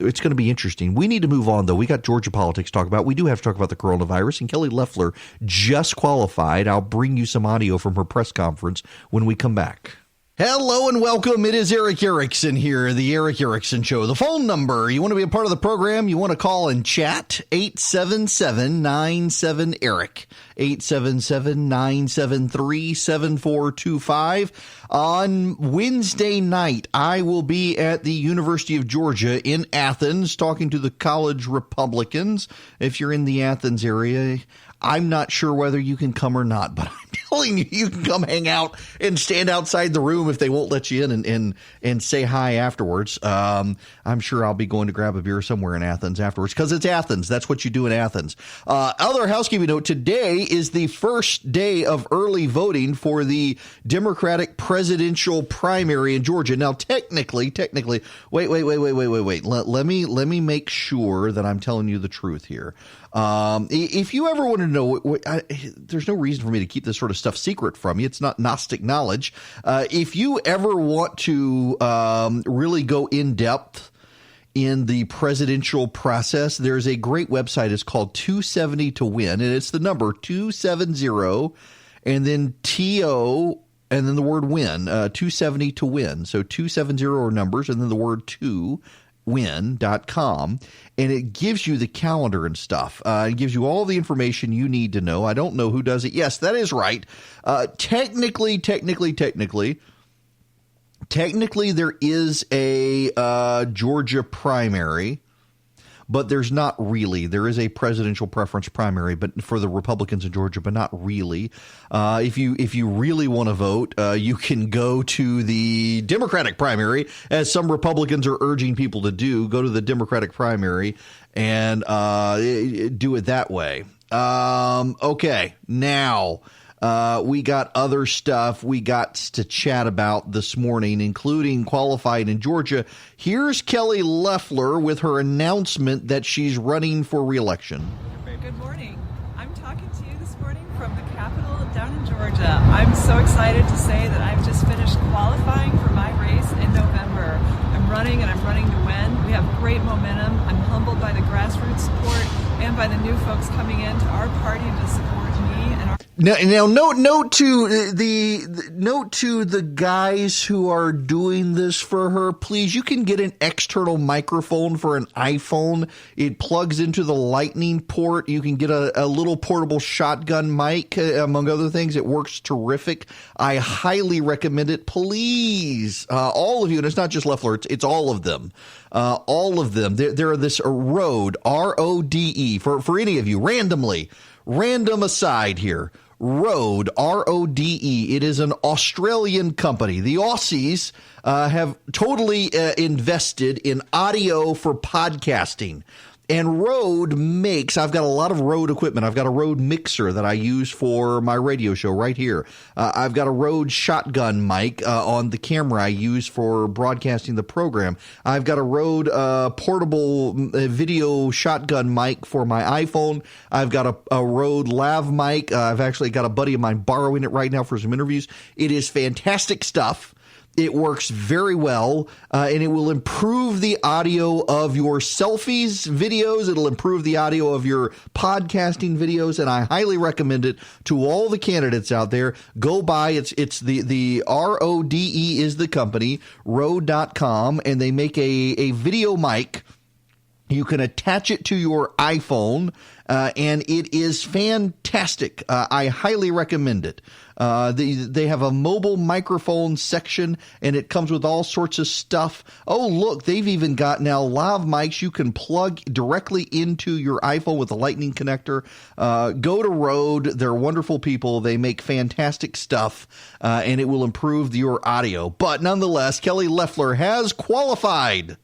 It's going to be interesting. We need to move on, though. We got Georgia politics to talk about. We do have to talk about the coronavirus. And Kelly Loeffler just qualified. I'll bring you some audio from her press conference when we come back. Hello and welcome. It is Eric Erickson here, the Eric Erickson Show. The phone number, you want to be a part of the program, you want to call and chat, 877-97-ERIC, 877-973-7425. On Wednesday night, I will be at the University of Georgia in Athens talking to the college Republicans. If you're in the Athens area, I'm not sure whether you can come or not, but I'm telling you, you can come hang out and stand outside the room if they won't let you in and say hi afterwards. I'm sure I'll be going to grab a beer somewhere in Athens afterwards because it's Athens. That's what you do in Athens. Other housekeeping note, today is the first day of early voting for the Democratic presidential primary in Georgia. Now, technically, wait. Let me make sure that I'm telling you the truth here. If you ever want to know, there's no reason for me to keep this sort of stuff secret from you. It's not Gnostic knowledge. If you ever want to really go in depth in the presidential process, there's a great website. It's called 270 to Win, and it's the number 270 and then TO and then the word win, 270 to win. So 270 are numbers and then the word 2. win.com, and it gives you the calendar and stuff. It gives you all the information you need to know. I don't know who does it. Yes, that is right. Technically, there is a Georgia primary, but there's not really. There is a presidential preference primary, but for the Republicans in Georgia, but not really. If you really want to vote, you can go to the Democratic primary, as some Republicans are urging people to do. Go to the Democratic primary and do it that way. Okay, now we got other stuff we got to chat about this morning, including qualified in Georgia. Here's Kelly Loeffler with her announcement that she's running for re-election. Good morning. I'm talking to you this morning from the Capitol down in Georgia. I'm so excited to say that I've just finished qualifying for my race in November. I'm running, and I'm running to win. We have great momentum. I'm humbled by the grassroots support and by the new folks coming into our party to support me and our. Now, note to the guys who are doing this for her, please, you can get an external microphone for an iPhone. It plugs into the lightning port. You can get a little portable shotgun mic, among other things. It works terrific. I highly recommend it. Please, all of you, and it's not just Loeffler, it's all of them. All of them. They're this Rode, R-O-D-E, for any of you, random aside here. Rode, R-O-D-E. It is an Australian company. The Aussies have totally invested in audio for podcasting. And Rode makes, I've got a lot of Rode equipment. I've got a Rode mixer that I use for my radio show right here. I've got a Rode shotgun mic on the camera I use for broadcasting the program. I've got a Rode portable video shotgun mic for my iPhone. I've got a Rode lav mic. I've actually got a buddy of mine borrowing it right now for some interviews. It is fantastic stuff. It works very well, and it will improve the audio of your selfies videos. It'll improve the audio of your podcasting videos, and I highly recommend it to all the candidates out there. Go buy it's the RODE is the company, Rode.com, and they make a video mic. You can attach it to your iPhone, and it is fantastic. I highly recommend it. They have a mobile microphone section, and it comes with all sorts of stuff. Oh, look, they've even got now lav mics you can plug directly into your iPhone with a lightning connector. Go to Rode. They're wonderful people. They make fantastic stuff, and it will improve your audio. But nonetheless, Kelly Loeffler has qualified,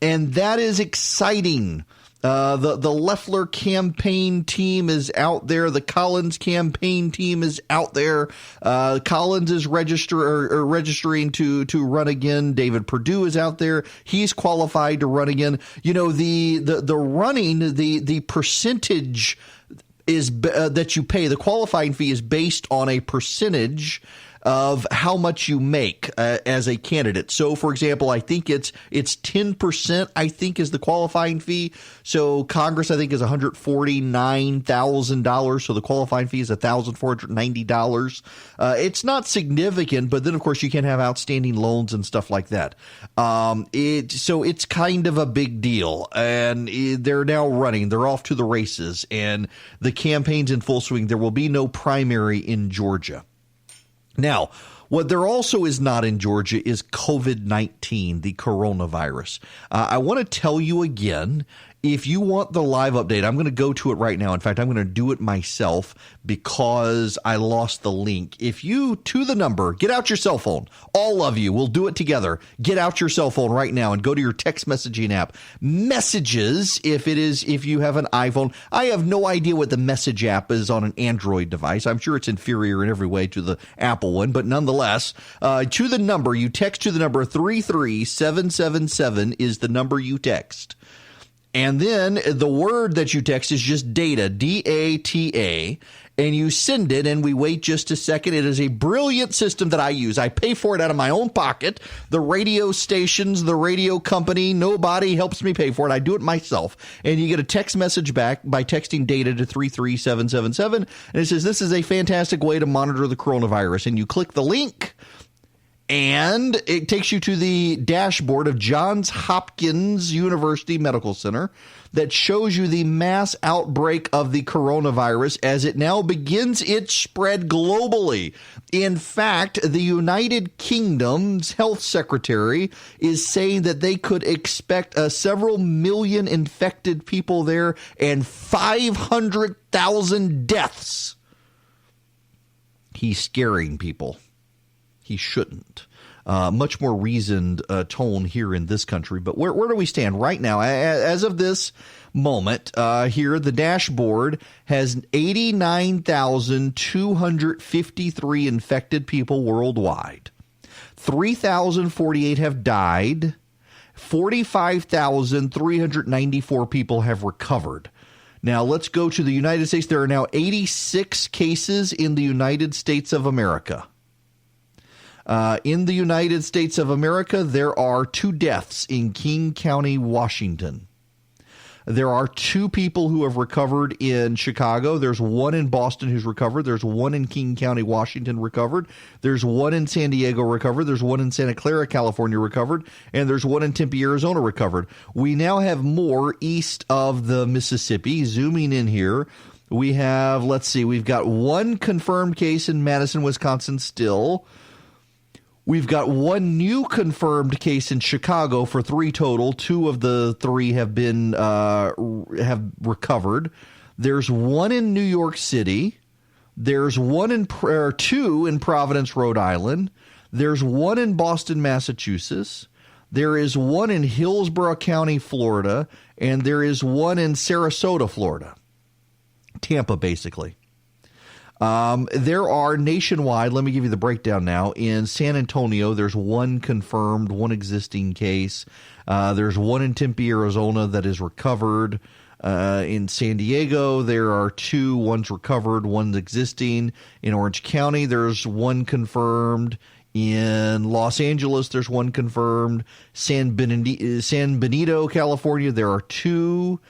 and that is exciting. The Loeffler campaign team is out there. The Collins campaign team is out there. Collins is registering to run again. David Perdue is out there. He's qualified to run again. You know, the running, the percentage is that you pay. The qualifying fee is based on a percentage of how much you make as a candidate. So, for example, I think it's 10%, I think, is the qualifying fee. So Congress, I think, is $149,000. So the qualifying fee is $1,490. It's not significant, but then, of course, you can have outstanding loans and stuff like that. So it's kind of a big deal. And they're now running. They're off to the races. And the campaign's in full swing. There will be no primary in Georgia. Now, what there also is not in Georgia is COVID-19, the coronavirus. I want to tell you again, if you want the live update, I'm going to go to it right now. In fact, I'm going to do it myself because I lost the link. If you, to the number, get out your cell phone. All of you, we'll do it together. Get out your cell phone right now and go to your text messaging app. Messages, if you have an iPhone. I have no idea what the message app is on an Android device. I'm sure it's inferior in every way to the Apple one, but nonetheless, to the number, you text to the number 33777 is the number you text. And then the word that you text is just data, D-A-T-A, and you send it, and we wait just a second. It is a brilliant system that I use. I pay for it out of my own pocket. The radio stations, the radio company, nobody helps me pay for it. I do it myself. And you get a text message back by texting data to 33777, and it says, this is a fantastic way to monitor the coronavirus. And you click the link, and it takes you to the dashboard of Johns Hopkins University Medical Center that shows you the mass outbreak of the coronavirus as it now begins its spread globally. In fact, the United Kingdom's health secretary is saying that they could expect several million infected people there and 500,000 deaths. He's scaring people. He shouldn't. Much more reasoned tone here in this country. But where do we stand right now? As of this moment, here, the dashboard has 89,253 infected people worldwide. 3,048 have died. 45,394 people have recovered. Now, let's go to the United States. There are now 86 cases in the United States of America. In the United States of America, there are 2 deaths in King County, Washington. There are 2 people who have recovered in Chicago. There's 1 in Boston who's recovered. There's 1 in King County, Washington recovered. There's 1 in San Diego recovered. There's 1 in Santa Clara, California recovered. And there's 1 in Tempe, Arizona recovered. We now have more east of the Mississippi. Zooming in here, we have, let's see, we've got 1 confirmed case in Madison, Wisconsin still. We've got 1 new confirmed case in Chicago for 3 total. 2 of the 3 have been have recovered. There's 1 in New York City. There's 2 in Providence, Rhode Island. There's 1 in Boston, Massachusetts. There is one in Hillsborough County, Florida, and there is one in Sarasota, Florida. Tampa, basically. There are nationwide, let me give you the breakdown now. In San Antonio, there's one confirmed, one existing case. There's one in Tempe, Arizona that is recovered. In San Diego, there are two, one's recovered, one's existing. In Orange County, there's one confirmed. In Los Angeles, there's one confirmed. San Benito, California, there are two.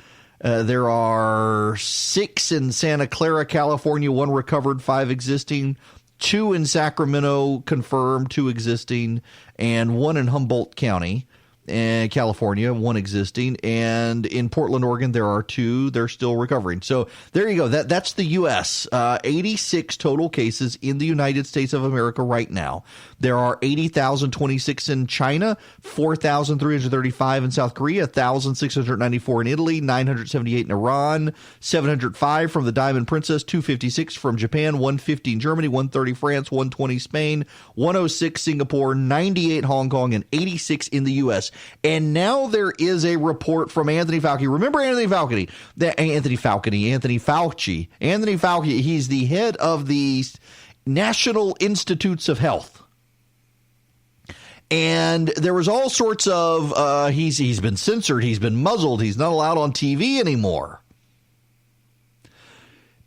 There are 6 in Santa Clara, California, 1 recovered, 5 existing, 2 in Sacramento confirmed, 2 existing, and 1 in Humboldt County, California, 1 existing, and in Portland, Oregon, there are 2. They're still recovering. So there you go. That's the U.S. 86 total cases in the United States of America right now. There are 80,026 in China, 4,335 in South Korea, 1,694 in Italy, 978 in Iran, 705 from the Diamond Princess, 256 from Japan, 150 in Germany, 130 France, 120 Spain, 106 Singapore, 98 Hong Kong, and 86 in the U.S. And now there is a report from Anthony Fauci. Remember Anthony Fauci? Anthony Fauci, he's the head of the National Institutes of Health. And there was all sorts of, he's been censored, he's been muzzled, he's not allowed on TV anymore.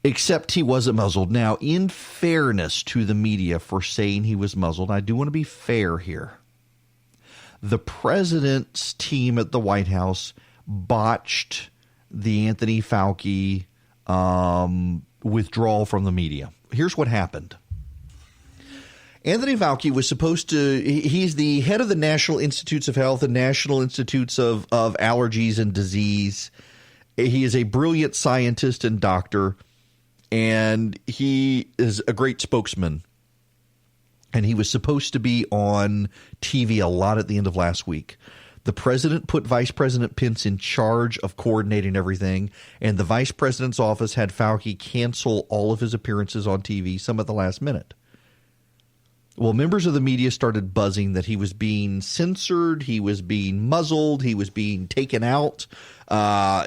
Except he wasn't muzzled. Now, in fairness to the media for saying he was muzzled, I do want to be fair here. The president's team at the White House botched the Anthony Fauci withdrawal from the media. Here's what happened. Anthony Fauci was supposed to – he's the head of the National Institutes of Health and National Institutes of Allergies and Disease. He is a brilliant scientist and doctor, and he is a great spokesman. And he was supposed to be on TV a lot at the end of last week. The president put Vice President Pence in charge of coordinating everything, and the vice president's office had Fauci cancel all of his appearances on TV, some at the last minute. Well, members of the media started buzzing that he was being censored, he was being muzzled, he was being taken out,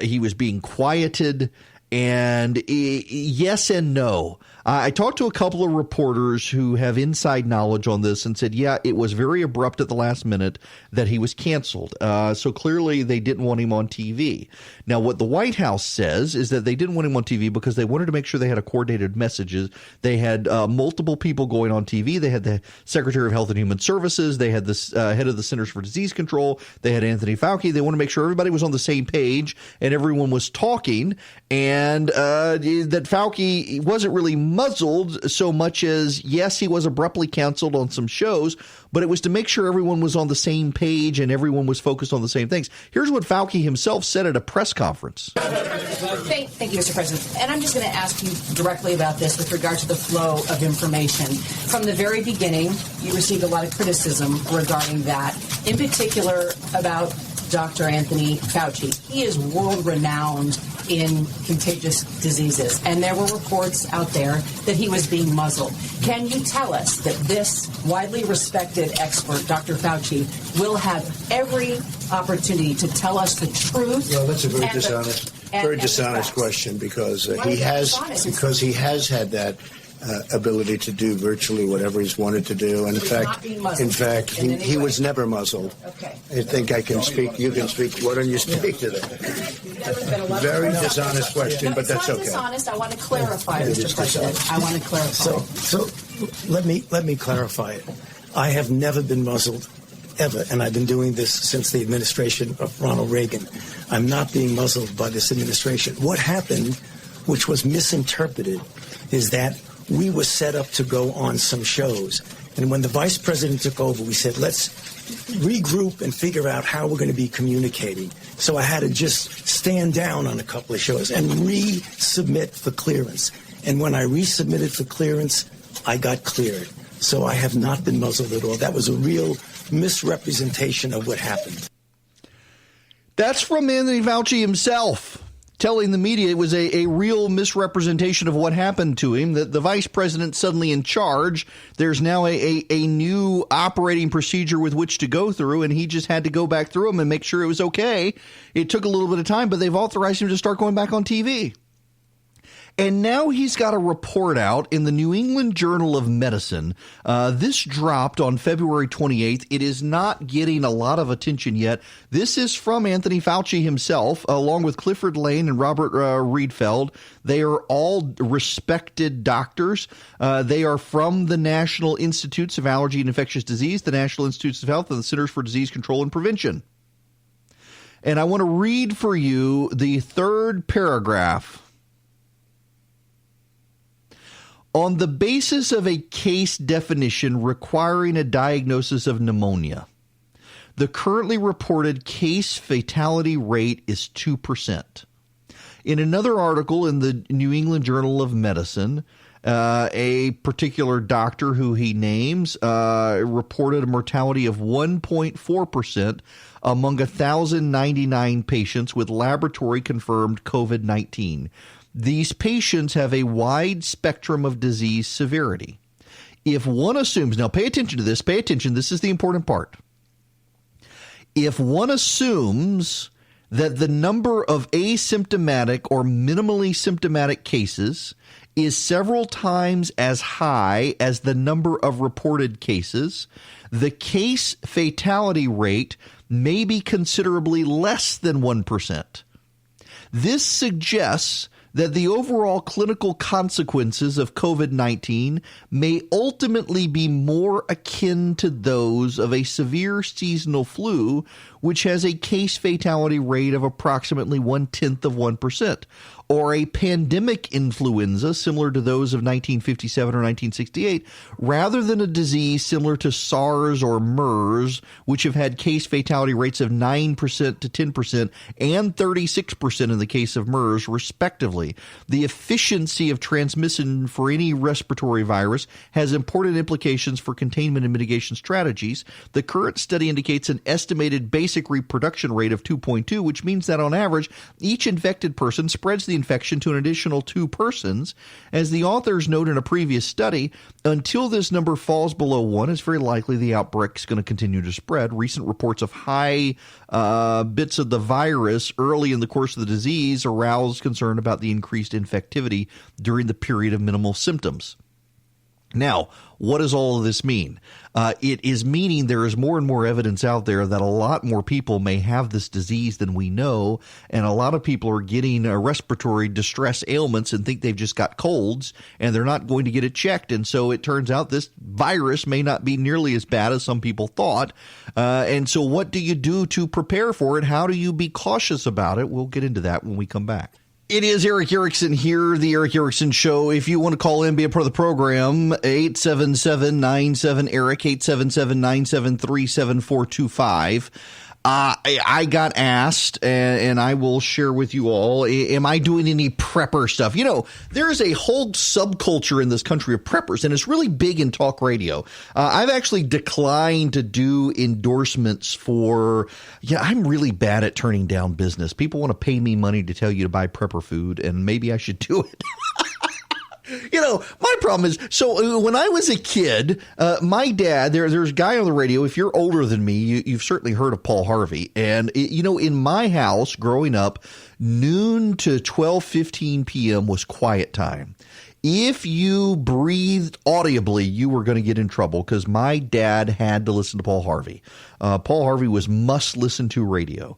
he was being quieted, and yes and no. I talked to a couple of reporters who have inside knowledge on this and said, yeah, it was very abrupt at the last minute that he was canceled. So clearly they didn't want him on TV. Now, what the White House says is that they didn't want him on TV because they wanted to make sure they had a coordinated messages. They had multiple people going on TV. They had the Secretary of Health and Human Services. They had the head of the Centers for Disease Control. They had Anthony Fauci. They want to make sure everybody was on the same page and everyone was talking, and that Fauci wasn't really muzzled so much as, yes, he was abruptly canceled on some shows, but it was to make sure everyone was on the same page and everyone was focused on the same things. Here's what Fauci himself said at a press conference. Thank you, Mr. President. And I'm just going to ask you directly about this with regard to the flow of information. From the very beginning, you received a lot of criticism regarding that, in particular about Dr. Anthony Fauci. He is world-renowned in contagious diseases, and there were reports out there that he was being muzzled. Can you tell us that this widely respected expert, Dr. Fauci, will have every opportunity to tell us the truth? Well, that's a very dishonest question, because he has had that ability to do virtually whatever he's wanted to do, and in fact, he was never muzzled. Okay. I think I can speak. You can speak. Why don't you speak to that? Very dishonest question, but that's okay. It's not dishonest. I want to clarify, Mr. President. I want to clarify. So let me clarify it. I have never been muzzled, ever, and I've been doing this since the administration of Ronald Reagan. I'm not being muzzled by this administration. What happened, which was misinterpreted, is that we were set up to go on some shows. And when the vice president took over, we said, let's regroup and figure out how we're going to be communicating. So I had to just stand down on a couple of shows and resubmit for clearance. And when I resubmitted for clearance, I got cleared. So I have not been muzzled at all. That was a real misrepresentation of what happened. That's from Anthony Fauci himself. telling the media it was a real misrepresentation of what happened to him, that the vice president suddenly in charge. There's now a new operating procedure with which to go through, and he just had to go back through them and make sure it was okay. It took a little bit of time, but they've authorized him to start going back on TV. And now he's got a report out in the New England Journal of Medicine. This dropped on February 28th. It is not getting a lot of attention yet. This is from Anthony Fauci himself, along with Clifford Lane and Robert Riedfeld. They are all respected doctors. They are from the National Institutes of Allergy and Infectious Disease, the National Institutes of Health, and the Centers for Disease Control and Prevention. And I want to read for you the third paragraph. On the basis of a case definition requiring a diagnosis of pneumonia, the currently reported case fatality rate is 2%. In another article in the New England Journal of Medicine, a particular doctor who he names reported a mortality of 1.4% among 1,099 patients with laboratory-confirmed COVID-19. These patients have a wide spectrum of disease severity. If one assumes, now pay attention to this, this is the important part. If one assumes that the number of asymptomatic or minimally symptomatic cases is several times as high as the number of reported cases, the case fatality rate may be considerably less than 1%. This suggests that the overall clinical consequences of COVID-19 may ultimately be more akin to those of a severe seasonal flu, which has a case fatality rate of approximately 0.1%, or a pandemic influenza similar to those of 1957 or 1968, rather than a disease similar to SARS or MERS, which have had case fatality rates of 9% to 10% and 36% in the case of MERS, respectively. The efficiency of transmission for any respiratory virus has important implications for containment and mitigation strategies. The current study indicates an estimated basic reproduction rate of 2.2, which means that on average, each infected person spreads the infection to an additional 2 persons. As the authors note in a previous study, until this number falls below 1, it's very likely the outbreak is going to continue to spread. Recent reports of high bits of the virus early in the course of the disease aroused concern about the increased infectivity during the period of minimal symptoms. Now, what does all of this mean? It is meaning there is more and more evidence out there that a lot more people may have this disease than we know, and a lot of people are getting respiratory distress ailments and think they've just got colds, and they're not going to get it checked. And so it turns out this virus may not be nearly as bad as some people thought. And so what do you do to prepare for it? How do you be cautious about it? We'll get into that when we come back. It is Eric Erickson here, the Eric Erickson Show. If you want to call in, be a part of the program, 877-97-ERIC, 877-973-7425. I got asked, and I will share with you all, am I doing any prepper stuff? You know, there is a whole subculture in this country of preppers, and it's really big in talk radio. I've actually declined to do endorsements for, I'm really bad at turning down business. People want to pay me money to tell you to buy prepper food, and maybe I should do it. You know, my problem is, so when I was a kid, my dad, there's a guy on the radio. If you're older than me, you've certainly heard of Paul Harvey. And, in my house growing up, noon to 12:15 p.m. was quiet time. If you breathed audibly, you were going to get in trouble because my dad had to listen to Paul Harvey. Paul Harvey was must-listen-to radio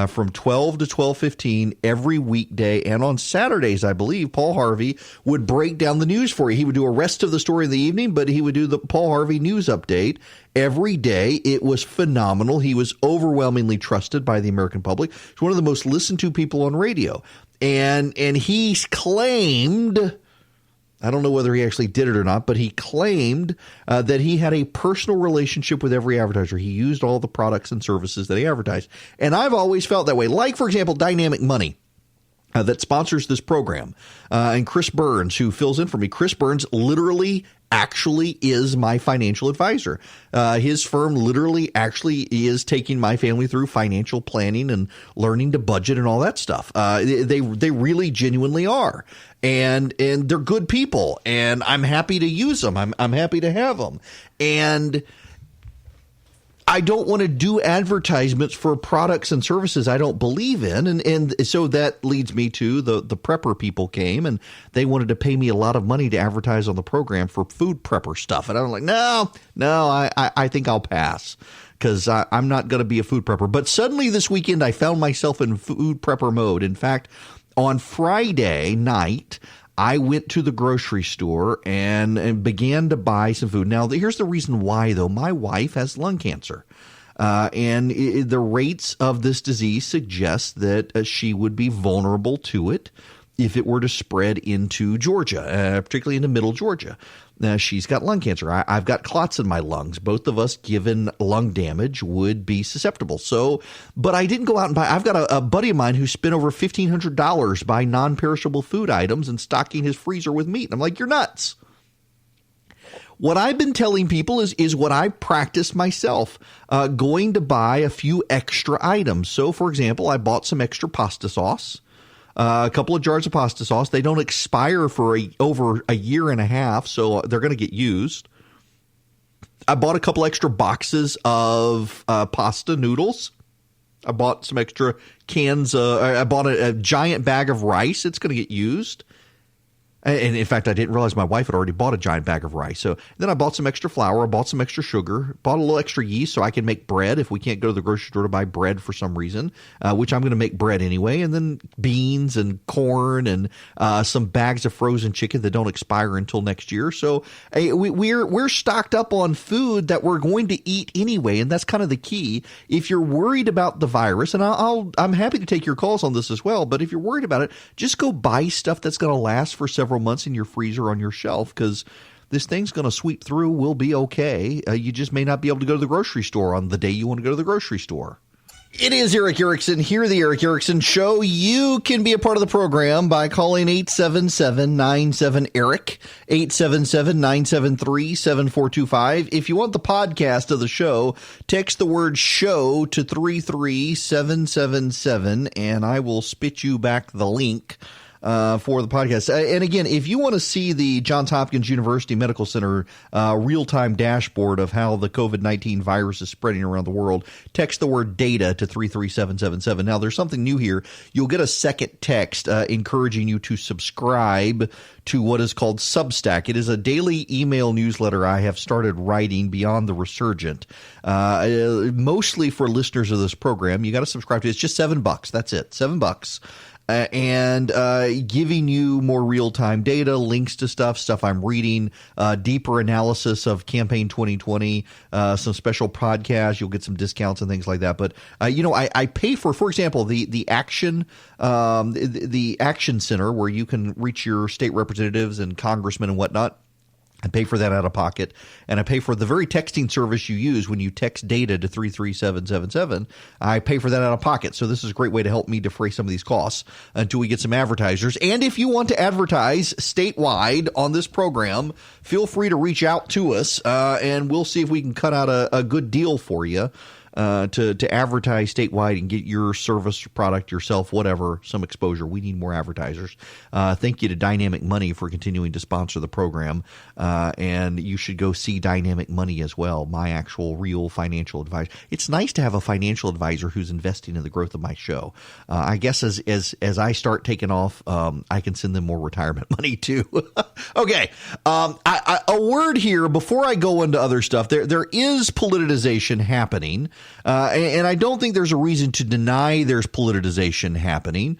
from 12 to 12:15 every weekday. And on Saturdays, I believe, Paul Harvey would break down the news for you. He would do a rest of the story in the evening, but he would do the Paul Harvey news update every day. It was phenomenal. He was overwhelmingly trusted by the American public. He's one of the most listened-to people on radio. And he claimed, I don't know whether he actually did it or not, but he claimed that he had a personal relationship with every advertiser. He used all the products and services that he advertised. And I've always felt that way. Like, for example, Dynamic Money. that sponsors this program, and Chris Burns, who fills in for me. Chris Burns literally actually is my financial advisor. His firm literally actually is taking my family through financial planning and learning to budget and all that stuff. They really genuinely are. And they're good people, and I'm happy to use them. I'm happy to have them. And I don't want to do advertisements for products and services I don't believe in. And so that leads me to the prepper people came and they wanted to pay me a lot of money to advertise on the program for food prepper stuff. And I'm like, no, I think I'll pass because I'm not going to be a food prepper. But suddenly this weekend, I found myself in food prepper mode. In fact, on Friday night, I went to the grocery store and began to buy some food. Now, here's the reason why, though. My wife has lung cancer, and the rates of this disease suggest that she would be vulnerable to it if it were to spread into Georgia, particularly into middle Georgia. She's got lung cancer. I've got clots in my lungs. Both of us, given lung damage, would be susceptible. So, but I didn't go out and buy. I've got a buddy of mine who spent over $1,500 buying non-perishable food items and stocking his freezer with meat. And I'm like, you're nuts. What I've been telling people is what I practice myself, going to buy a few extra items. So, for example, I bought some extra pasta sauce. A couple of jars of pasta sauce. They don't expire for over a year and a half, so they're going to get used. I bought a couple extra boxes of pasta noodles. I bought some extra cans. I bought a giant bag of rice. It's going to get used. And in fact, I didn't realize my wife had already bought a giant bag of rice. So then I bought some extra flour, I bought some extra sugar, bought a little extra yeast so I can make bread if we can't go to the grocery store to buy bread for some reason, which I'm going to make bread anyway. And then beans and corn and some bags of frozen chicken that don't expire until next year. So we're stocked up on food that we're going to eat anyway. And that's kind of the key. If you're worried about the virus, and I'm happy to take your calls on this as well, but if you're worried about it, just go buy stuff that's going to last for several months in your freezer on your shelf, because this thing's going to sweep through. We'll be okay. You just may not be able to go to the grocery store on the day you want to go to the grocery store. It is Eric Erickson here, the Eric Erickson Show. You can be a part of the program by calling 877-97-ERIC, 877-973-7425. If you want the podcast of the show, text the word show to 33777, and I will spit you back the link for the podcast. And again, if you want to see the Johns Hopkins University Medical Center real-time dashboard of how the COVID-19 virus is spreading around the world, text the word data to 33777. Now, there's something new here. You'll get a second text encouraging you to subscribe to what is called Substack. It is a daily email newsletter I have started writing beyond the resurgent, mostly for listeners of this program. You got to subscribe to it. It's just $7. That's it. $7. And giving you more real-time data, links to stuff I'm reading, deeper analysis of Campaign 2020, some special podcasts. You'll get some discounts and things like that. But, I pay for example, the Action the Action Center, where you can reach your state representatives and congressmen and whatnot. I pay for that out of pocket, and I pay for the very texting service you use when you text data to 33777. I pay for that out of pocket. So this is a great way to help me defray some of these costs until we get some advertisers. And if you want to advertise statewide on this program, feel free to reach out to us, and we'll see if we can cut out a good deal for you. To advertise statewide and get your service, product, yourself, whatever, some exposure. We need more advertisers. Thank you to Dynamic Money for continuing to sponsor the program. And you should go see Dynamic Money as well, my actual real financial advisor. It's nice to have a financial advisor who's investing in the growth of my show. I guess as I start taking off, I can send them more retirement money too. Okay. A word here before I go into other stuff. There is politicization happening. And I don't think there's a reason to deny there's politicization happening.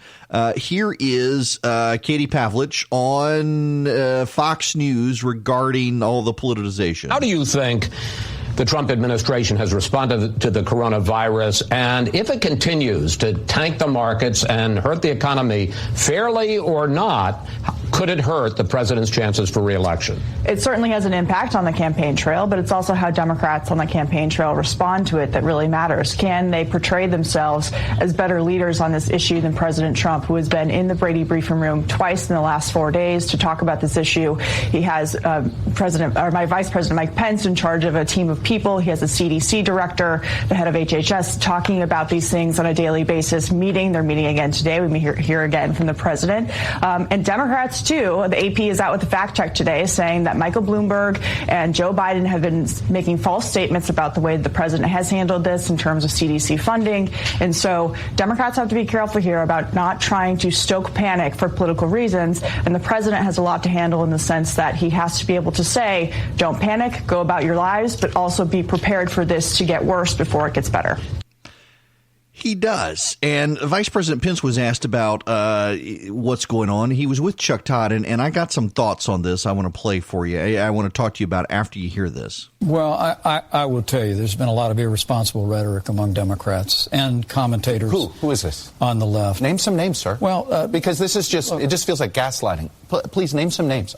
Here is Katie Pavlich on Fox News regarding all the politicization. How do you think the Trump administration has responded to the coronavirus, and if it continues to tank the markets and hurt the economy, fairly or not, could it hurt the president's chances for re-election? It certainly has an impact on the campaign trail, but it's also how Democrats on the campaign trail respond to it that really matters. Can they portray themselves as better leaders on this issue than President Trump, who has been in the Brady briefing room twice in the last 4 days to talk about this issue? He has Vice President Mike Pence in charge of a team of people. He has a CDC director, the head of HHS, talking about these things on a daily basis. They're meeting again today. We may hear again from the president. And Democrats, too. The AP is out with a fact check today saying that Michael Bloomberg and Joe Biden have been making false statements about the way the president has handled this in terms of CDC funding. And so Democrats have to be careful here about not trying to stoke panic for political reasons. And the president has a lot to handle in the sense that he has to be able to say, don't panic, go about your lives, but also be prepared for this to get worse before it gets better. He does. And Vice President Pence was asked about what's going on. He was with Chuck Todd, and I got some thoughts on this I want to play for you. I want to talk to you about after you hear this. Well, I will tell you, there's been a lot of irresponsible rhetoric among Democrats and commentators. Who is this? On the left. Name some names, sir. Well, because this is it just feels like gaslighting. Please name some names.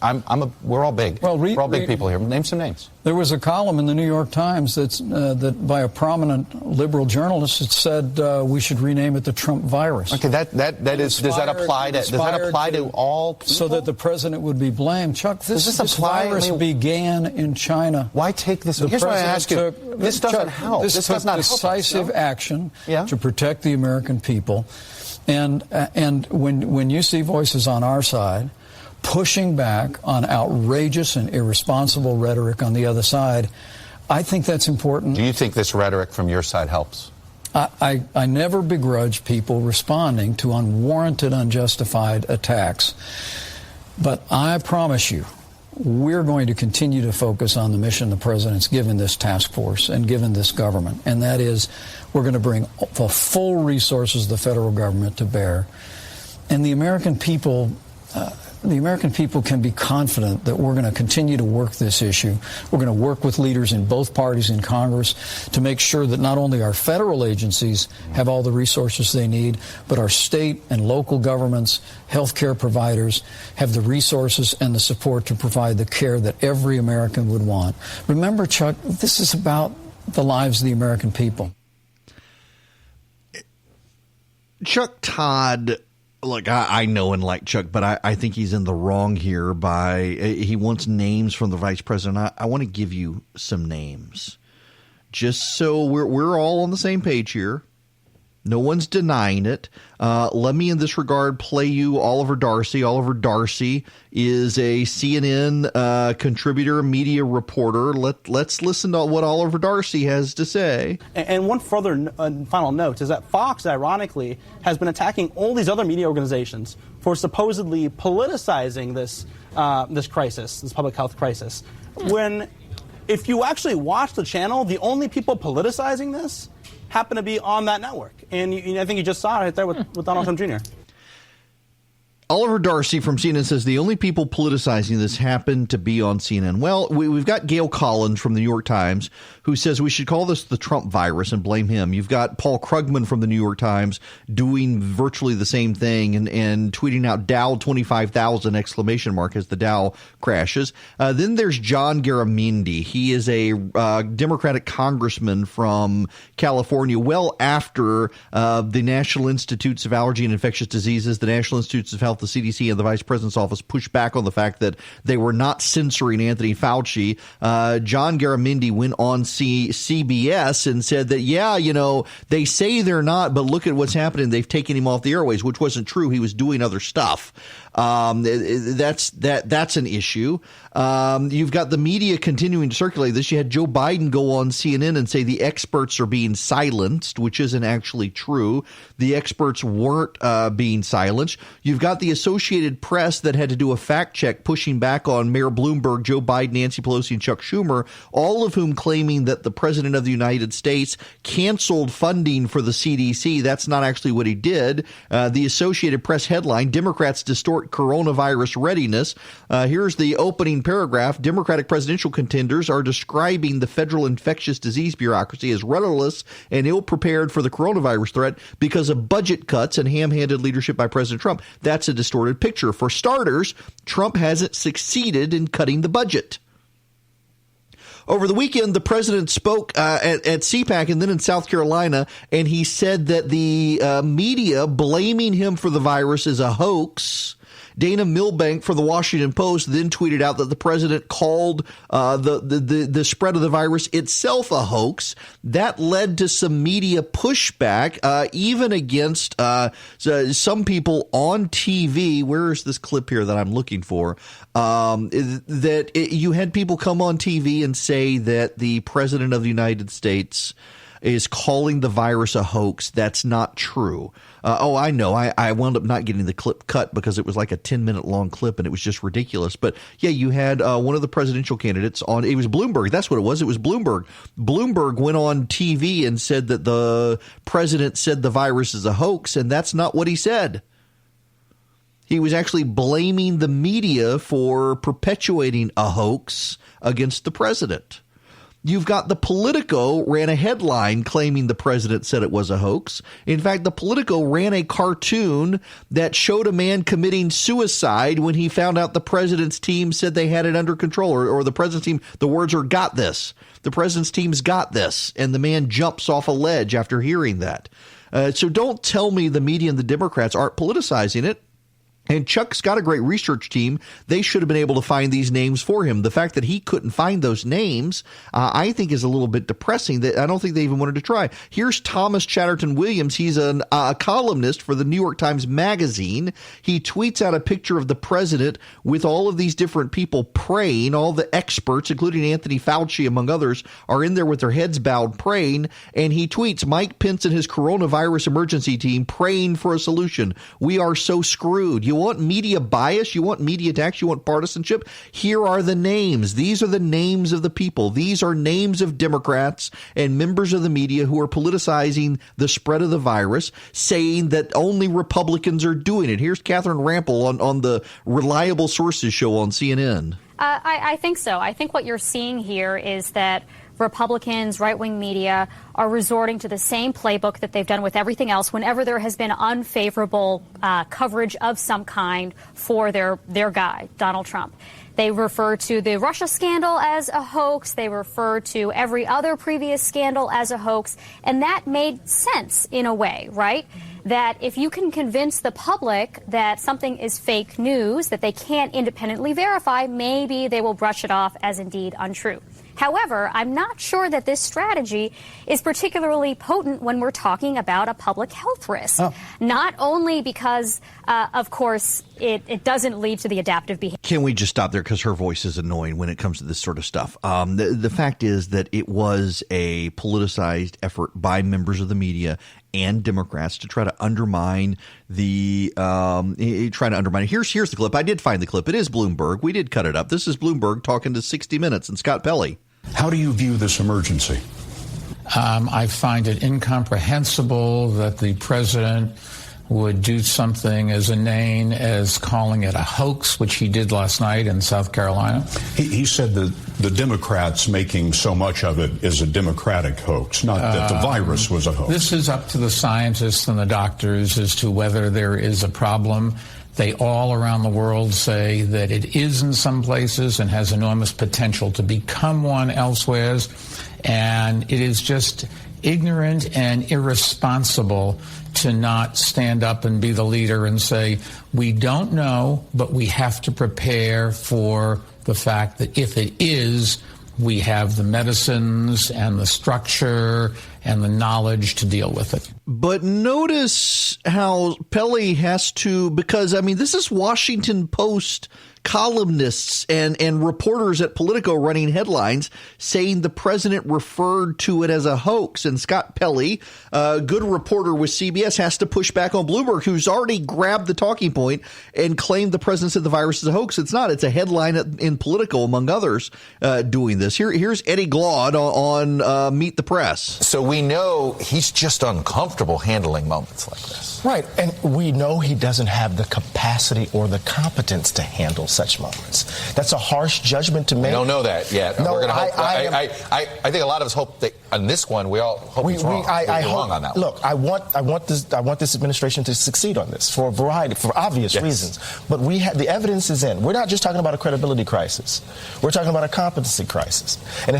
We're all big. Well, we're all big people here. Name some names. There was a column in the New York Times that by a prominent liberal journalist that said we should rename it the Trump virus. Okay, does that apply to all people? So that the president would be blamed. Chuck, this virus began in China. Why take this? Here's what I ask you. This doesn't help. This does not help. Decisive action to protect the American people, and when you see voices on our side pushing back on outrageous and irresponsible rhetoric on the other side, I think that's important. Do you think this rhetoric from your side helps? I never begrudge people responding to unwarranted, unjustified attacks. But I promise you, we're going to continue to focus on the mission the president's given this task force and given this government. And that is, we're going to bring the full resources of the federal government to bear. And the American people can be confident that we're going to continue to work this issue. We're going to work with leaders in both parties in Congress to make sure that not only our federal agencies have all the resources they need, but our state and local governments, healthcare providers have the resources and the support to provide the care that every American would want. Remember, Chuck, this is about the lives of the American people. Chuck Todd, look, I know and like Chuck, but I think he's in the wrong here he wants names from the vice president. I want to give you some names just so we're all on the same page here. No one's denying it. Let me, in this regard, play you Oliver Darcy. Oliver Darcy is a CNN contributor, media reporter. Let's listen to what Oliver Darcy has to say. And one further final note is that Fox, ironically, has been attacking all these other media organizations for supposedly politicizing this crisis, this public health crisis. When, if you actually watch the channel, the only people politicizing this happen to be on that network. And I think you just saw it right there with Donald Trump Jr. Oliver Darcy from CNN says the only people politicizing this happen to be on CNN. Well, we've got Gail Collins from the New York Times who says we should call this the Trump virus and blame him. You've got Paul Krugman from the New York Times doing virtually the same thing and tweeting out Dow 25,000 exclamation mark as the Dow crashes. Then there's John Garamendi. He is a Democratic congressman from California well after the National Institutes of Allergy and Infectious Diseases, the National Institutes of Health, the CDC, and the Vice President's office pushed back on the fact that they were not censoring Anthony Fauci. John Garamendi went on CBS and said that, they say they're not, but look at what's happening. They've taken him off the airways, which wasn't true. He was doing other stuff. That's an issue. You've got the media continuing to circulate this. You had Joe Biden go on CNN and say the experts are being silenced, which isn't actually true. The experts weren't being silenced. You've got the Associated Press that had to do a fact check pushing back on Mayor Bloomberg, Joe Biden, Nancy Pelosi, and Chuck Schumer, all of whom claiming that the president of the United States canceled funding for the CDC. That's not actually what he did. The Associated Press headline, Democrats distort support coronavirus readiness. Here's the opening paragraph. Democratic presidential contenders are describing the federal infectious disease bureaucracy as rudderless and ill-prepared for the coronavirus threat because of budget cuts and ham-handed leadership by President Trump. That's a distorted picture. For starters, Trump hasn't succeeded in cutting the budget. Over the weekend, the president spoke at CPAC and then in South Carolina, and he said that the media blaming him for the virus is a hoax. Dana Milbank for the Washington Post then tweeted out that the president called the spread of the virus itself a hoax. That led to some media pushback, even against some people on TV. Where is this clip here that I'm looking for? You had people come on TV and say that the president of the United States is calling the virus a hoax. That's not true. I know. I wound up not getting the clip cut because it was like a 10-minute long clip and it was just ridiculous. But yeah, you had one of the presidential candidates on. It was Bloomberg. That's what it was. It was Bloomberg. Bloomberg went on TV and said that the president said the virus is a hoax, and that's not what he said. He was actually blaming the media for perpetuating a hoax against the president. You've got the Politico ran a headline claiming the president said it was a hoax. In fact, the Politico ran a cartoon that showed a man committing suicide when he found out the president's team said they had it under control, or the president's team. The words are "got this." The president's team's got this. And the man jumps off a ledge after hearing that. So don't tell me the media and the Democrats aren't politicizing it. And Chuck's got a great research team. They should have been able to find these names for him. The fact that he couldn't find those names, I think, is a little bit depressing. I don't think they even wanted to try. Here's Thomas Chatterton Williams. He's a columnist for the New York Times Magazine. He tweets out a picture of the president with all of these different people praying. All the experts, including Anthony Fauci, among others, are in there with their heads bowed praying. And he tweets, Mike Pence and his coronavirus emergency team praying for a solution. We are so screwed. You want media bias? You want media attacks? You want partisanship? Here are the names. These are the names of the people. These are names of Democrats and members of the media who are politicizing the spread of the virus, saying that only Republicans are doing it. Here's Catherine Rampel on the Reliable Sources show on CNN. I think so. I think what you're seeing here is that Republicans, right-wing media are resorting to the same playbook that they've done with everything else whenever there has been unfavorable coverage of some kind for their guy, Donald Trump. They refer to the Russia scandal as a hoax. They refer to every other previous scandal as a hoax. And that made sense in a way, right? That if you can convince the public that something is fake news, that they can't independently verify, maybe they will brush it off as indeed untrue. However, I'm not sure that this strategy is particularly potent when we're talking about a public health risk. Not only because, of course, it doesn't lead to the adaptive behavior. Can we just stop there because her voice is annoying when it comes to this sort of stuff? The fact is that it was a politicized effort by members of the media and Democrats to try to undermine Here's the clip. I did find the clip. It is Bloomberg. We did cut it up. This is Bloomberg talking to 60 Minutes and Scott Pelley. How do you view this emergency? I find it incomprehensible that the president would do something as inane as calling it a hoax, which he did last night in South Carolina. He said that the Democrats making so much of it is a Democratic hoax, not that the virus was a hoax. This is up to the scientists and the doctors as to whether there is a problem. They all around the world say that it is in some places and has enormous potential to become one elsewhere. And it is just ignorant and irresponsible to not stand up and be the leader and say, we don't know, but we have to prepare for the fact that if it is, we have the medicines and the structure and the knowledge to deal with it. But notice how Pelley has to, because, I mean, this is Washington Post columnists and reporters at Politico running headlines saying the president referred to it as a hoax. And Scott Pelley, a good reporter with CBS, has to push back on Bloomberg, who's already grabbed the talking point and claimed the president said the virus is a hoax. It's not. It's a headline in Politico, among others, doing this. Here's Eddie Glaude on Meet the Press. So we know he's just uncomfortable handling moments like this. Right, and we know he doesn't have the capacity or the competence to handle such moments. That's a harsh judgment to make. We don't know that yet. No, We're gonna hope, I think a lot of us hope that on this one, we all hope he's wrong. We're wrong on that one. Look, I want this administration to succeed on this for obvious reasons. But the evidence is in. We're not just talking about a credibility crisis. We're talking about a competency crisis. And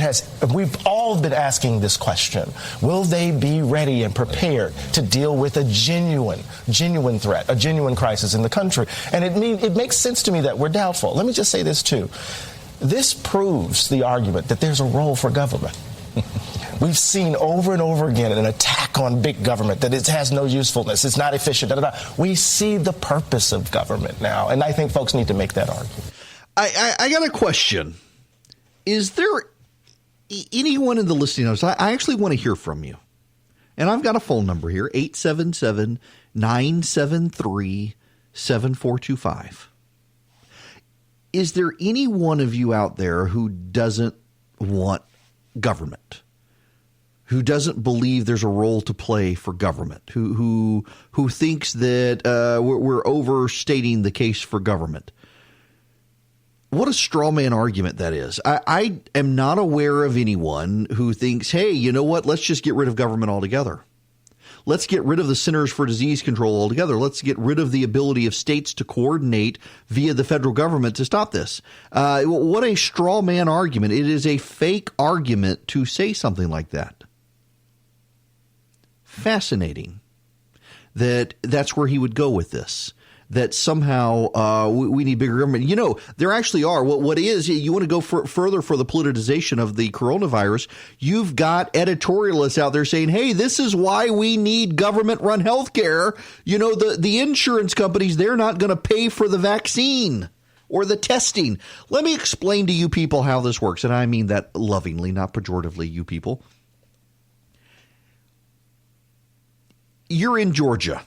we've all been asking this question. Will they be ready and prepared to deal with a genuine threat, a genuine crisis in the country? And it makes sense to me that we're doubtful. Let me just say this, too. This proves the argument that there's a role for government. We've seen over and over again an attack on big government, that it has no usefulness, it's not efficient, We see the purpose of government now, and I think folks need to make that argument. I got a question. Is there anyone in the listening audience? I actually want to hear from you. And I've got a phone number here, 877-973-7425. Is there any one of you out there who doesn't want government, who doesn't believe there's a role to play for government, who thinks that we're overstating the case for government? What a straw man argument that is. I am not aware of anyone who thinks, hey, you know what? Let's just get rid of government altogether. Let's get rid of the Centers for Disease Control altogether. Let's get rid of the ability of states to coordinate via the federal government to stop this. What a straw man argument. It is a fake argument to say something like that. Fascinating that that's where he would go with this. That somehow we need bigger government. You know, there actually are. What is, you want to go further for the politicization of the coronavirus, you've got editorialists out there saying, hey, this is why we need government-run health care. You know, the insurance companies, they're not going to pay for the vaccine or the testing. Let me explain to you people how this works, and I mean that lovingly, not pejoratively, you people. You're in Georgia.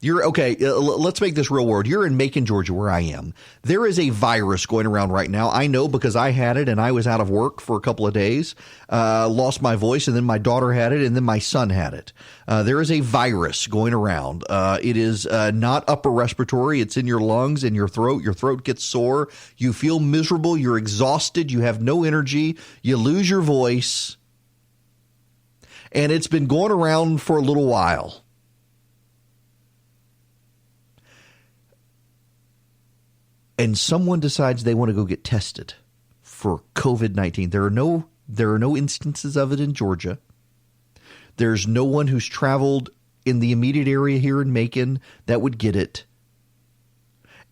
Let's make this real world. You're in Macon, Georgia, where I am. There is a virus going around right now. I know because I had it and I was out of work for a couple of days, lost my voice, and then my daughter had it, and then my son had it. There is a virus going around. It is not upper respiratory. It's in your lungs and your throat. Your throat gets sore. You feel miserable. You're exhausted. You have no energy. You lose your voice. And it's been going around for a little while. And someone decides they want to go get tested for COVID-19. There are no instances of it in Georgia. There's no one who's traveled in the immediate area here in Macon that would get it.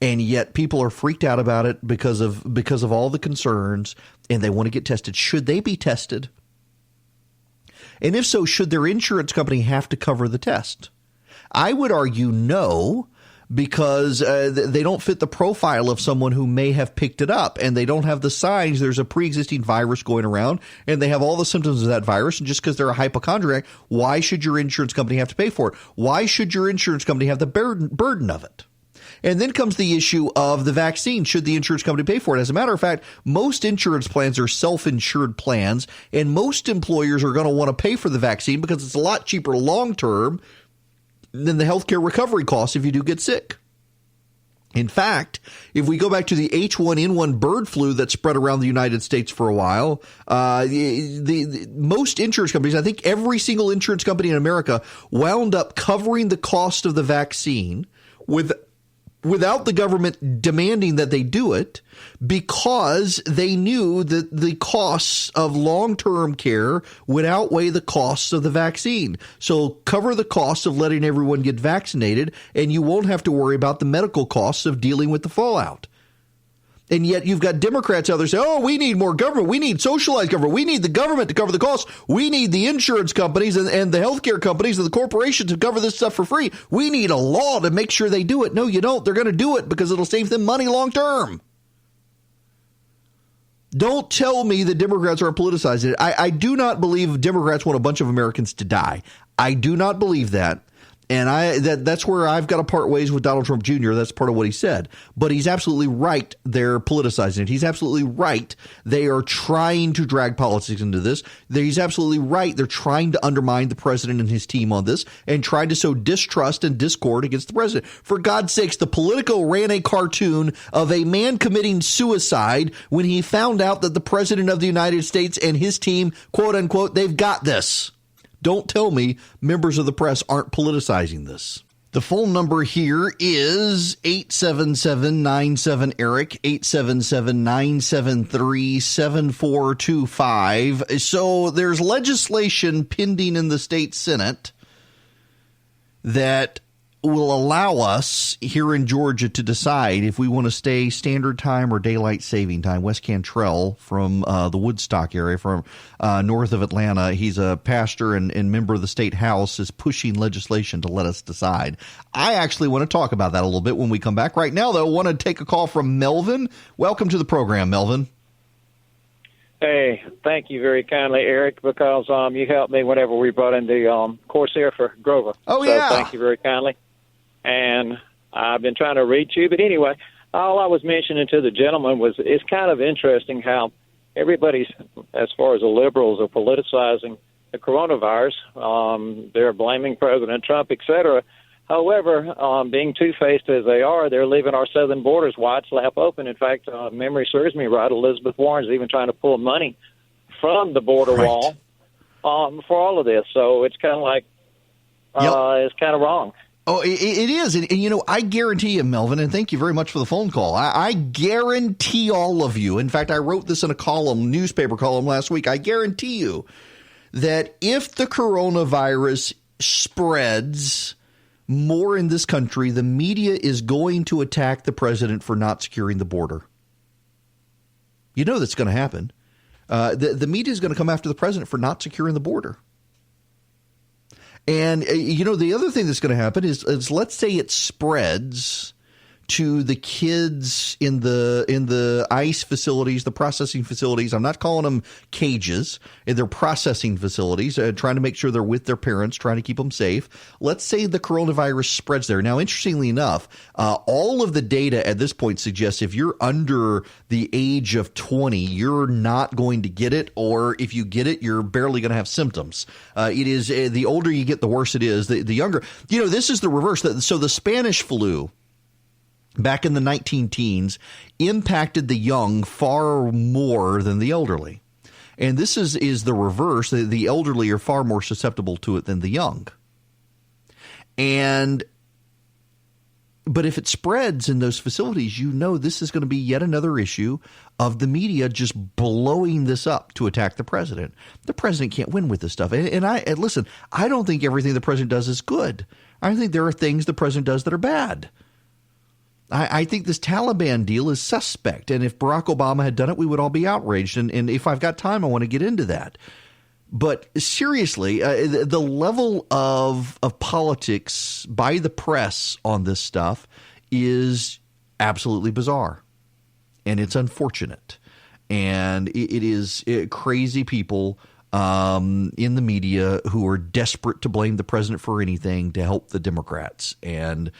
And yet people are freaked out about it because of all the concerns, and they want to get tested. Should they be tested? And if so, should their insurance company have to cover the test? I would argue no, because they don't fit the profile of someone who may have picked it up, and they don't have the signs. There's a pre-existing virus going around, and they have all the symptoms of that virus. And just because they're a hypochondriac, why should your insurance company have to pay for it? Why should your insurance company have the burden of it? And then comes the issue of the vaccine. Should the insurance company pay for it? As a matter of fact, most insurance plans are self-insured plans, and most employers are going to want to pay for the vaccine because it's a lot cheaper long-term than the healthcare recovery costs if you do get sick. In fact, if we go back to the H1N1 bird flu that spread around the United States for a while, the most insurance companies, I think every single insurance company in America, wound up covering the cost of the vaccine without the government demanding that they do it, because they knew that the costs of long-term care would outweigh the costs of the vaccine. So cover the costs of letting everyone get vaccinated, and you won't have to worry about the medical costs of dealing with the fallout. And yet you've got Democrats out there saying, oh, we need more government. We need socialized government. We need the government to cover the costs. We need the insurance companies and the healthcare companies and the corporations to cover this stuff for free. We need a law to make sure they do it. No, you don't. They're going to do it because it'll save them money long term. Don't tell me the Democrats are politicizing it. I do not believe Democrats want a bunch of Americans to die. I do not believe that. And that's where I've got to part ways with Donald Trump Jr. That's part of what he said. But he's absolutely right. They're politicizing it. He's absolutely right. They are trying to drag politics into this. He's absolutely right. They're trying to undermine the president and his team on this and trying to sow distrust and discord against the president. For God's sakes, the Politico ran a cartoon of a man committing suicide when he found out that the president of the United States and his team, quote unquote, they've got this. Don't tell me members of the press aren't politicizing this. The phone number here is 877-97-ERIC, 877-973-7425. So there's legislation pending in the state Senate that will allow us here in Georgia to decide if we want to stay standard time or daylight saving time. Wes Cantrell from the Woodstock area, from north of Atlanta, he's a pastor and member of the state house, is pushing legislation to let us decide. I actually want to talk about that a little bit when we come back. Right now, though, I want to take a call from Melvin. Welcome to the program, Melvin. Hey, thank you very kindly, Eric, because you helped me whenever we brought in the Corsair for Grover. Oh, yeah. So thank you very kindly. And I've been trying to reach you. But anyway, all I was mentioning to the gentleman was it's kind of interesting how everybody's, as far as the liberals, are politicizing the coronavirus. They're blaming President Trump, et cetera. However, being two-faced as they are, they're leaving our southern borders wide slap open. In fact, memory serves me right, Elizabeth Warren's even trying to pull money from the border wall for all of this. So it's kind of like it's kind of wrong. Oh, it is. And, you know, I guarantee you, Melvin, and thank you very much for the phone call. I guarantee all of you. In fact, I wrote this in a newspaper column last week. I guarantee you that if the coronavirus spreads more in this country, the media is going to attack the president for not securing the border. You know that's going to happen. The media is going to come after the president for not securing the border. And, you know, the other thing that's going to happen is let's say it spreads to the kids in the ICE facilities, the processing facilities. I'm not calling them cages. They're processing facilities, trying to make sure they're with their parents, trying to keep them safe. Let's say the coronavirus spreads there. Now, interestingly enough, all of the data at this point suggests if you're under the age of 20, you're not going to get it, or if you get it, you're barely going to have symptoms. It is the older you get, the worse it is. The younger, you know, this is the reverse. So the Spanish flu back in the 19-teens impacted the young far more than the elderly. And this is the reverse. The elderly are far more susceptible to it than the young. But if it spreads in those facilities, you know this is going to be yet another issue of the media just blowing this up to attack the president. The president can't win with this stuff. And listen, I don't think everything the president does is good. I think there are things the president does that are bad. I think this Taliban deal is suspect. And if Barack Obama had done it, we would all be outraged. And if I've got time, I want to get into that. But seriously, the level of politics by the press on this stuff is absolutely bizarre. And it's unfortunate. And it is crazy people in the media who are desperate to blame the president for anything to help the Democrats. And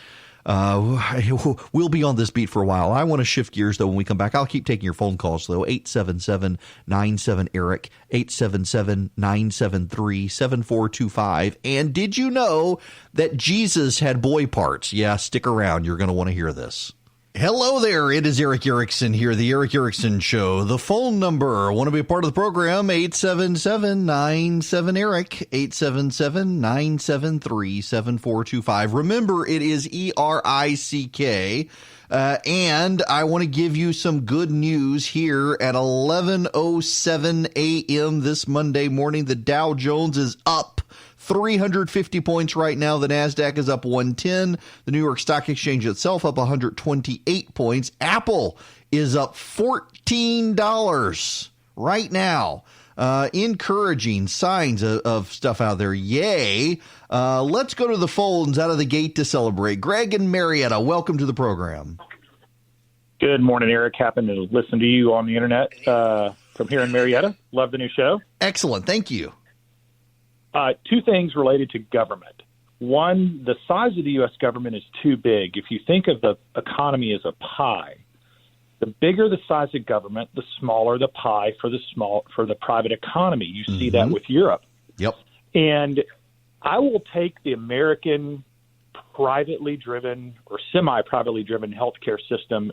we'll be on this beat for a while. I want to shift gears, though, when we come back. I'll keep taking your phone calls, though. 877-97-ERIC, 877-973-7425. And did you know that Jesus had boy parts? Yeah, stick around. You're going to want to hear this. Hello there. It is Eric Erickson here, the Eric Erickson Show. The phone number, want to be a part of the program, 877-97-ERIC, 877-973-7425. Remember, it is ERICK. And I want to give you some good news here at 11:07 a.m. this Monday morning. The Dow Jones is up 350 points right now. The NASDAQ is up 110. The New York Stock Exchange itself up 128 points. Apple is up $14 right now. Encouraging signs of stuff out there. Yay. Let's go to the phones out of the gate to celebrate. Greg and Marietta, welcome to the program. Good morning, Eric. Happened to listen to you on the internet from here in Marietta. Love the new show. Excellent. Thank you. Two things related to government. One, the size of the U.S. government is too big. If you think of the economy as a pie, the bigger the size of government, the smaller the pie for the private economy. You see that with Europe. Yep. And I will take the American privately driven or semi-privately driven healthcare system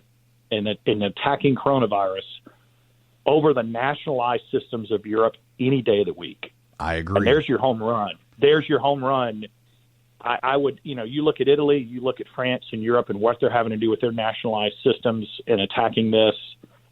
in attacking coronavirus over the nationalized systems of Europe any day of the week. I agree. And there's your home run. There's your home run. I would, you look at Italy, you look at France and Europe and what they're having to do with their nationalized systems and attacking this.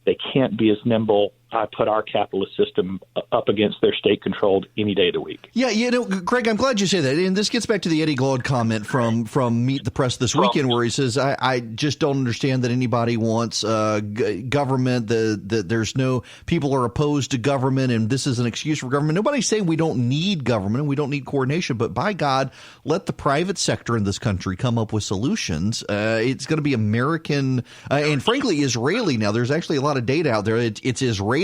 They can't be as nimble. I put our capitalist system up against their state-controlled any day of the week. Yeah, Greg, I'm glad you say that. And this gets back to the Eddie Glaude comment from Meet the Press this weekend, where he says, I just don't understand that anybody wants government, that there's no – people are opposed to government, and this is an excuse for government. Nobody's saying we don't need government and we don't need coordination, but by God, let the private sector in this country come up with solutions. It's going to be American and, frankly, Israeli now. There's actually a lot of data out there. It's Israeli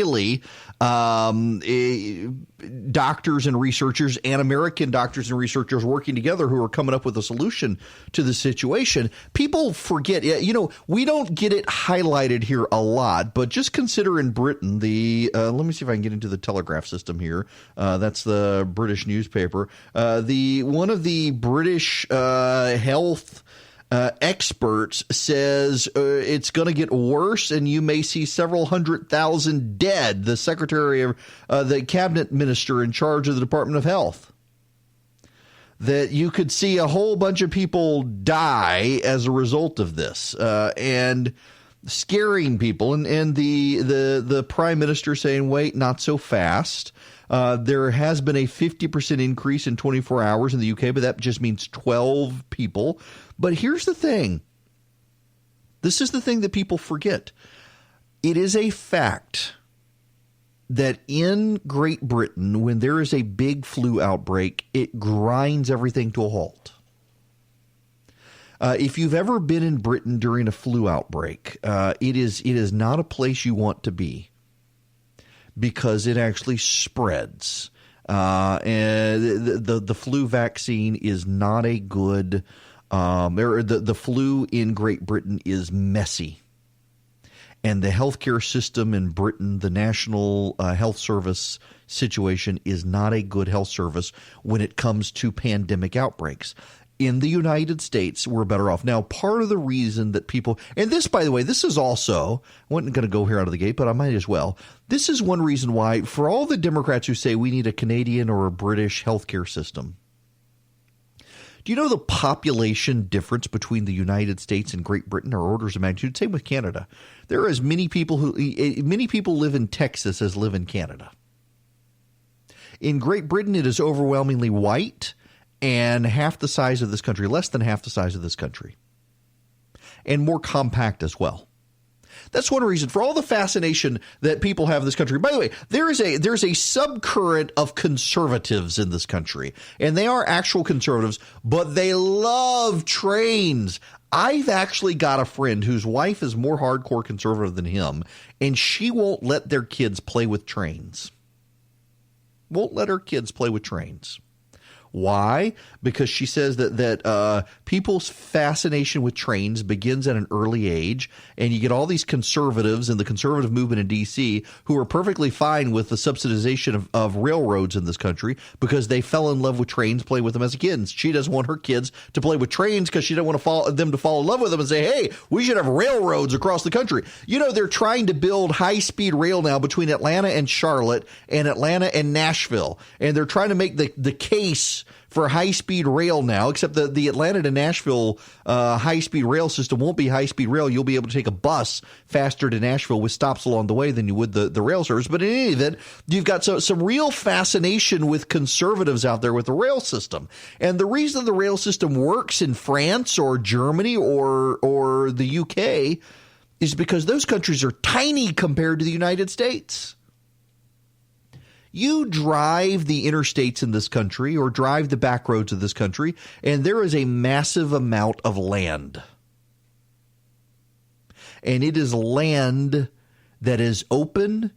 doctors and researchers and American doctors and researchers working together who are coming up with a solution to the situation. People forget, we don't get it highlighted here a lot, but just consider in Britain, let me see if I can get into the Telegraph system here. That's the British newspaper. One of the British health experts says it's going to get worse and you may see several 100,000 dead. The secretary of the cabinet minister in charge of the Department of Health, that you could see a whole bunch of people die as a result of this, and scaring people. And the prime minister saying, wait, not so fast. There has been a 50% increase in 24 hours in the UK, but that just means 12 people. But here's the thing. This is the thing that people forget. It is a fact that in Great Britain, when there is a big flu outbreak, it grinds everything to a halt. If you've ever been in Britain during a flu outbreak, it is not a place you want to be, because it actually spreads. And the flu vaccine is not a good the flu in Great Britain is messy. And the healthcare system in Britain, the National Health Service situation, is not a good health service when it comes to pandemic outbreaks. In the United States, we're better off. Now, part of the reason that people – and this, by the way, this is also – I wasn't going to go here out of the gate, but I might as well. This is one reason why, for all the Democrats who say we need a Canadian or a British healthcare system, do you know the population difference between the United States and Great Britain are orders of magnitude? Same with Canada. There are as many people live in Texas as live in Canada. In Great Britain, it is overwhelmingly white and half the size of this country, less than half the size of this country, and more compact as well. That's one reason for all the fascination that people have in this country. By the way, there's a subcurrent of conservatives in this country, and they are actual conservatives, but they love trains. I've actually got a friend whose wife is more hardcore conservative than him, and she won't let their kids play with trains. Won't let her kids play with trains. Why? Because she says that people's fascination with trains begins at an early age, and you get all these conservatives in the conservative movement in D.C. who are perfectly fine with the subsidization of railroads in this country because they fell in love with trains, playing with them as kids. She doesn't want her kids to play with trains because she doesn't want them to fall in love with them and say, hey, we should have railroads across the country. They're trying to build high-speed rail now between Atlanta and Charlotte and Atlanta and Nashville, and they're trying to make the case for high-speed rail now, except the Atlanta to Nashville high-speed rail system won't be high-speed rail. You'll be able to take a bus faster to Nashville with stops along the way than you would the rail service. But in any event, you've got some real fascination with conservatives out there with the rail system. And the reason the rail system works in France or Germany or the UK is because those countries are tiny compared to the United States. You drive the interstates in this country or drive the back roads of this country, and there is a massive amount of land. And it is land that is open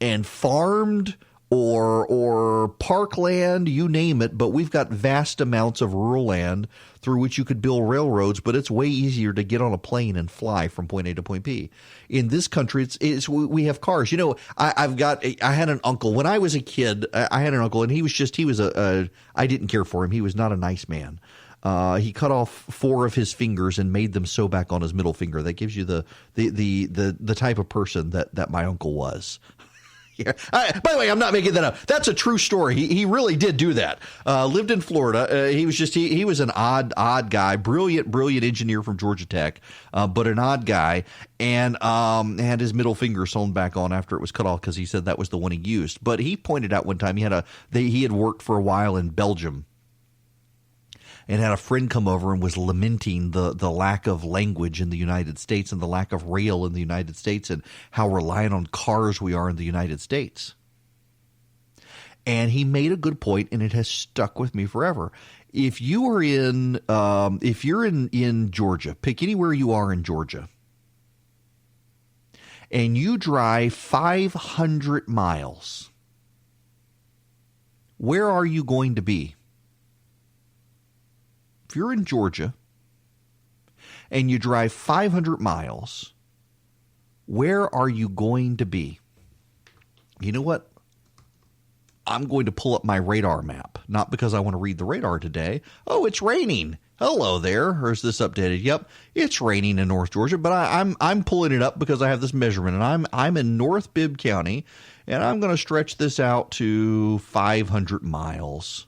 and farmed or parkland, you name it, but we've got vast amounts of rural land through which you could build railroads, but it's way easier to get on a plane and fly from point A to point B. In this country, we have cars. You know, I had an uncle when I was a kid. I had an uncle, and I didn't care for him. He was not a nice man. He cut off 4 of his fingers and made them sew back on his middle finger. That gives you the type of person that my uncle was. Yeah. By the way, I'm not making that up. That's a true story. He really did do that. Lived in Florida. He was an odd guy, brilliant engineer from Georgia Tech, but an odd guy, and had his middle finger sewn back on after it was cut off because he said that was the one he used. But he pointed out one time he had worked for a while in Belgium, and had a friend come over and was lamenting the lack of language in the United States and the lack of rail in the United States and how reliant on cars we are in the United States. And he made a good point, and it has stuck with me forever. If you are if you're in Georgia, pick anywhere you are in Georgia, and you drive 500 miles, where are you going to be? If you're in Georgia and you drive 500 miles, where are you going to be? You know what? I'm going to pull up my radar map, not because I want to read the radar today. Oh, it's raining. Hello there. Or is this updated? Yep, it's raining in North Georgia, but I'm pulling it up because I have this measurement, and I'm in North Bibb County, and I'm going to stretch this out to 500 miles.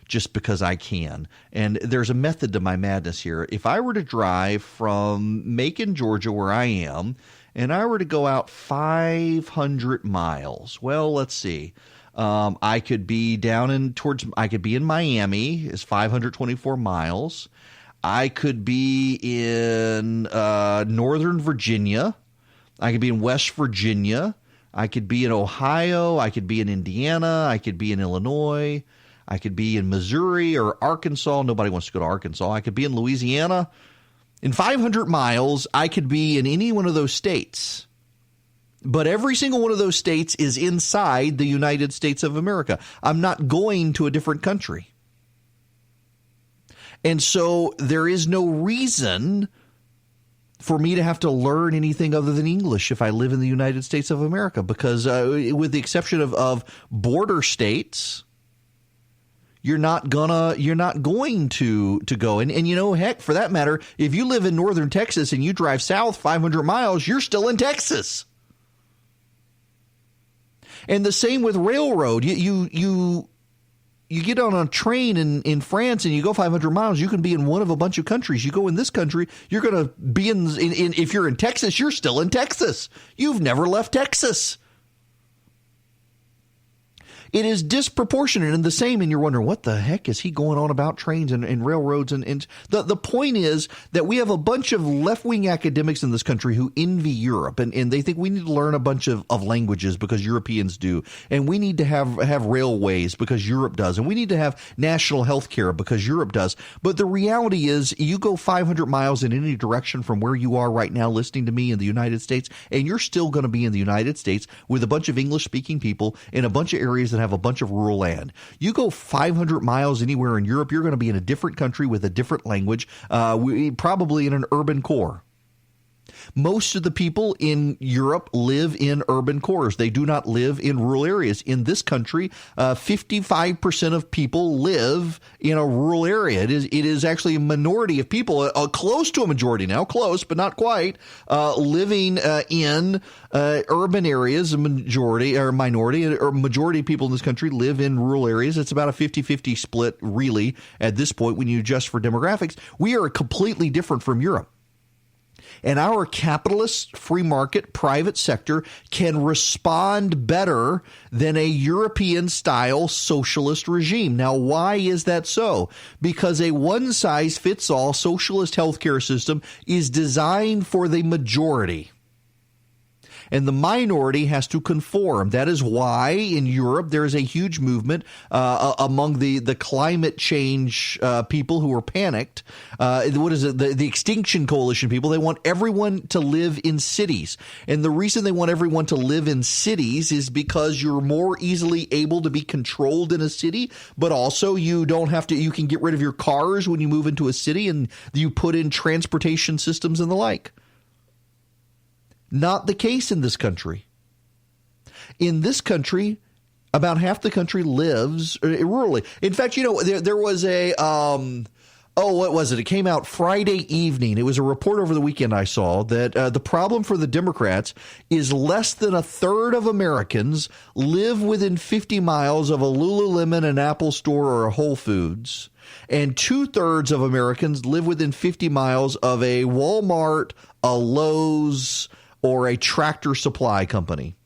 Just because I can. And there's a method to my madness here. If I were to drive from Macon, Georgia, where I am, and I were to go out 500 miles, well, let's see. I could be I could be in Miami, is 524 miles. I could be in Northern Virginia. I could be in West Virginia. I could be in Ohio. I could be in Indiana. I could be in Illinois. I could be in Missouri or Arkansas. Nobody wants to go to Arkansas. I could be in Louisiana. In 500 miles, I could be in any one of those states. But every single one of those states is inside the United States of America. I'm not going to a different country. And so there is no reason for me to have to learn anything other than English if I live in the United States of America, because with the exception of border states, you're not going to go. And you know, heck, for that matter, if you live in northern Texas and you drive south 500 miles, you're still in Texas. And the same with railroad. You get on a train in France and you go 500 miles, you can be in one of a bunch of countries. You go in this country, you're going to be in if you're in Texas, you're still in Texas. You've never left Texas. It is disproportionate and the same, and you're wondering, what the heck is he going on about trains and railroads? And the point is that we have a bunch of left-wing academics in this country who envy Europe, and they think we need to learn a bunch of languages because Europeans do, and we need to have railways because Europe does, and we need to have national health care because Europe does. But the reality is you go 500 miles in any direction from where you are right now listening to me in the United States, and you're still going to be in the United States with a bunch of English-speaking people in a bunch of areas that have a bunch of rural land. You go 500 miles anywhere in Europe, you're going to be in a different country with a different language, probably in an urban core. Most of the people in Europe live in urban cores. They do not live in rural areas. In this country, 55% of people live in a rural area. It is actually a minority of people, close to a majority now, close but not quite, living in urban areas. A majority or minority or majority of people in this country live in rural areas. It's about a 50-50 split, really, at this point when you adjust for demographics. We are completely different from Europe. And our capitalist, free market, private sector can respond better than a European-style socialist regime. Now, why is that so? Because a one-size-fits-all socialist healthcare system is designed for the majority. and the minority has to conform. That is why in Europe there is a huge movement among the climate change people who are panicked. What is it? The Extinction Coalition people. They want everyone to live in cities, and the reason they want everyone to live in cities is because you're more easily able to be controlled in a city, but also you don't have to. You can get rid of your cars when you move into a city, and you put in transportation systems and the like. Not the case in this country. In this country, about half the country lives rurally. In fact, there was a what was it? It came out Friday evening. It was a report over the weekend I saw that the problem for the Democrats is less than a third of Americans live within 50 miles of a Lululemon, an Apple store, or a Whole Foods. And 2/3 of Americans live within 50 miles of a Walmart, a Lowe's, or a Tractor Supply company.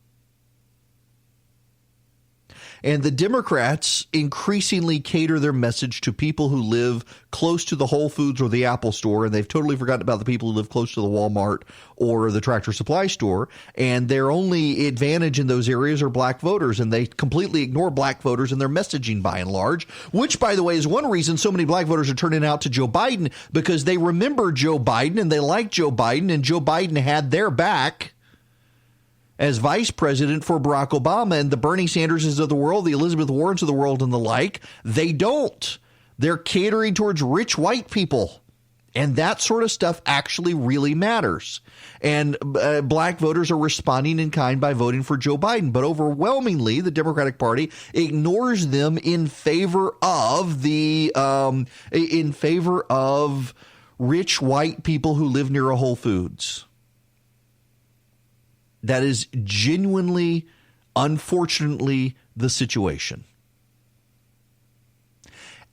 And the Democrats increasingly cater their message to people who live close to the Whole Foods or the Apple store, and they've totally forgotten about the people who live close to the Walmart or the Tractor Supply store. And their only advantage in those areas are black voters, and they completely ignore black voters in their messaging by and large, which, by the way, is one reason so many black voters are turning out to Joe Biden, because they remember Joe Biden and they like Joe Biden, and Joe Biden had their back as vice president for Barack Obama, and the Bernie Sanderses of the world, the Elizabeth Warrens of the world, and the like. They don't. They're catering towards rich white people. And that sort of stuff actually really matters. And black voters are responding in kind by voting for Joe Biden. But overwhelmingly, the Democratic Party ignores them in favor of rich white people who live near a Whole Foods. That is genuinely, unfortunately, the situation.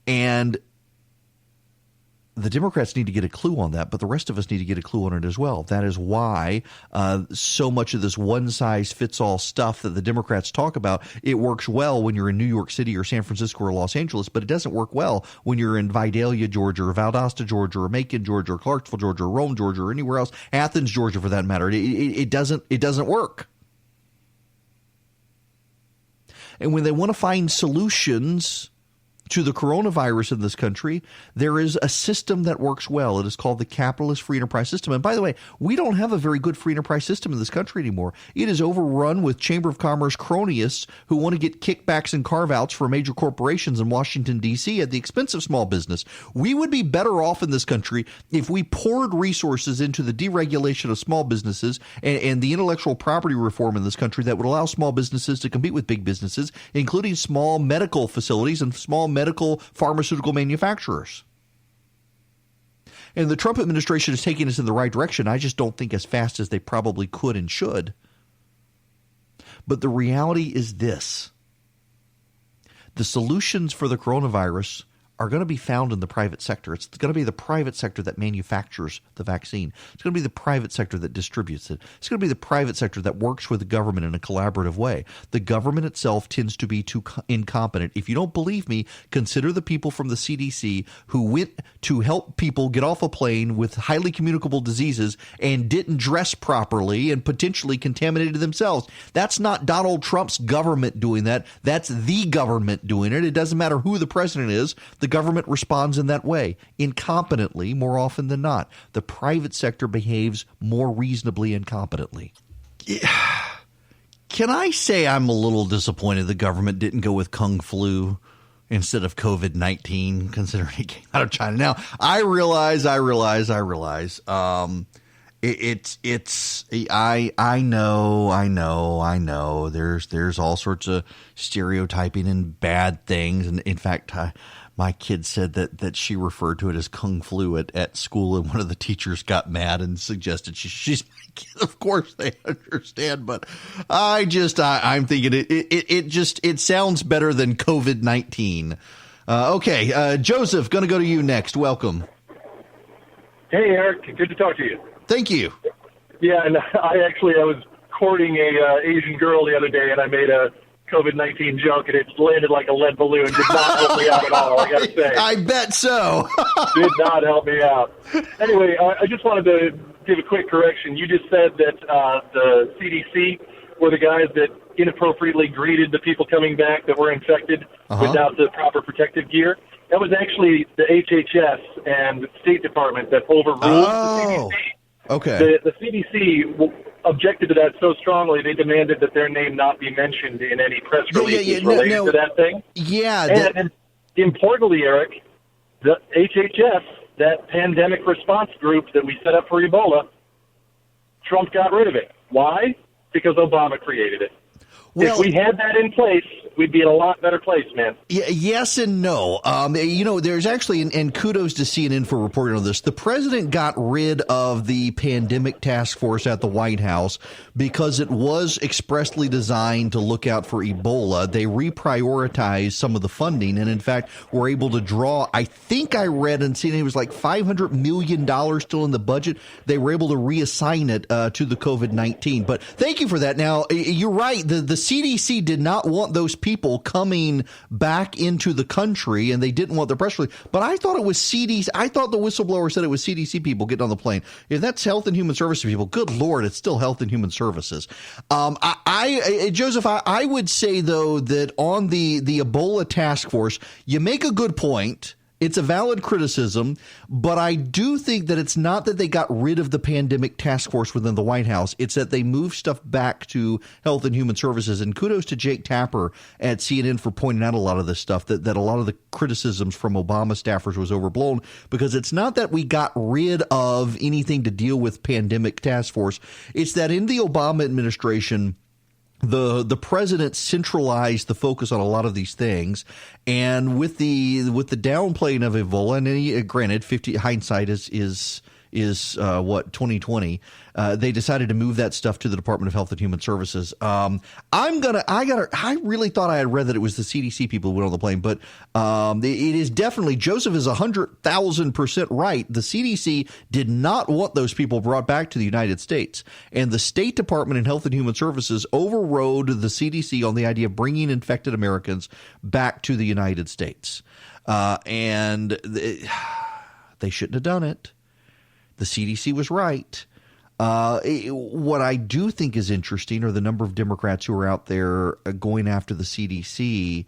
And the Democrats need to get a clue on that, but the rest of us need to get a clue on it as well. That is why so much of this one-size-fits-all stuff that the Democrats talk about, it works well when you're in New York City or San Francisco or Los Angeles, but it doesn't work well when you're in Vidalia, Georgia, or Valdosta, Georgia, or Macon, Georgia, or Clarksville, Georgia, or Rome, Georgia, or anywhere else, Athens, Georgia, for that matter. It doesn't work. And when they want to find solutions to the coronavirus in this country, there is a system that works well. It is called the capitalist free enterprise system. And by the way, we don't have a very good free enterprise system in this country anymore. It is overrun with Chamber of Commerce cronyists who want to get kickbacks and carve-outs for major corporations in Washington, D.C. at the expense of small business. We would be better off in this country if we poured resources into the deregulation of small businesses and the intellectual property reform in this country that would allow small businesses to compete with big businesses, including small medical facilities and small medical pharmaceutical manufacturers. And the Trump administration is taking us in the right direction. I just don't think as fast as they probably could and should. But the reality is this. The solutions for the coronavirus are going to be found in the private sector. It's going to be the private sector that manufactures the vaccine. It's going to be the private sector that distributes it. It's going to be the private sector that works with the government in a collaborative way. The government itself tends to be too incompetent. If you don't believe me, consider the people from the CDC who went to help people get off a plane with highly communicable diseases and didn't dress properly and potentially contaminated themselves. That's not Donald Trump's government doing that. That's the government doing it. It doesn't matter who the president is. The government responds in that way, incompetently more often than not. The private sector behaves more reasonably and competently. Can I say I'm a little disappointed the government didn't go with Kung Flu instead of COVID-19, considering it came out of China? Now, I realize. I know. There's all sorts of stereotyping and bad things, and in fact, my kid said that she referred to it as Kung Flu at school, and one of the teachers got mad and suggested she's my kid. Of course they understand, but I'm thinking it sounds better than COVID-19. Okay, Joseph, going to go to you next. Welcome. Hey, Eric. Good to talk to you. Thank you. Yeah, and I was courting a Asian girl the other day, and I made a COVID-19 joke, and it landed like a lead balloon. Did not help me out at all, I got to say. I bet so. Did not help me out. Anyway, I just wanted to give a quick correction. You just said that the CDC were the guys that inappropriately greeted the people coming back that were infected without the proper protective gear. That was actually the HHS and the State Department that overruled the CDC. Okay. The CDC objected to that so strongly, they demanded that their name not be mentioned in any press releases related to that thing. Yeah. And importantly, Eric, the HHS, that pandemic response group that we set up for Ebola, Trump got rid of it. Why? Because Obama created it. If we had that in place, we'd be in a lot better place, man. Yes and no. There's actually, and kudos to CNN for reporting on this, the president got rid of the pandemic task force at the White House because it was expressly designed to look out for Ebola. They reprioritized some of the funding and, in fact, were able to draw, I think I read and CNN, it was like $500 million still in the budget. They were able to reassign it to the COVID-19. But thank you for that. Now, you're right. The CDC did not want those people coming back into the country, and they didn't want the press release. But I thought it was CDC. I thought the whistleblower said it was CDC people getting on the plane. If that's Health and Human Services people, good Lord, it's still Health and Human Services. Joseph, I would say, though, that on the Ebola task force, you make a good point. It's a valid criticism, but I do think that it's not that they got rid of the pandemic task force within the White House. It's that they moved stuff back to Health and Human Services. And kudos to Jake Tapper at CNN for pointing out a lot of this stuff, that a lot of the criticisms from Obama staffers was overblown, because it's not that we got rid of anything to deal with pandemic task force. It's that in the Obama administration, the president centralized the focus on a lot of these things, and with the downplaying of Ebola, and granted, hindsight is 2020. They decided to move that stuff to the Department of Health and Human Services. I really thought I had read that it was the CDC people who went on the plane, but it is definitely, Joseph is 100,000% right. The CDC did not want those people brought back to the United States, and the State Department and Health and Human Services overrode the CDC on the idea of bringing infected Americans back to the United States, and they shouldn't have done it. The CDC was right. What I do think is interesting are the number of Democrats who are out there going after the CDC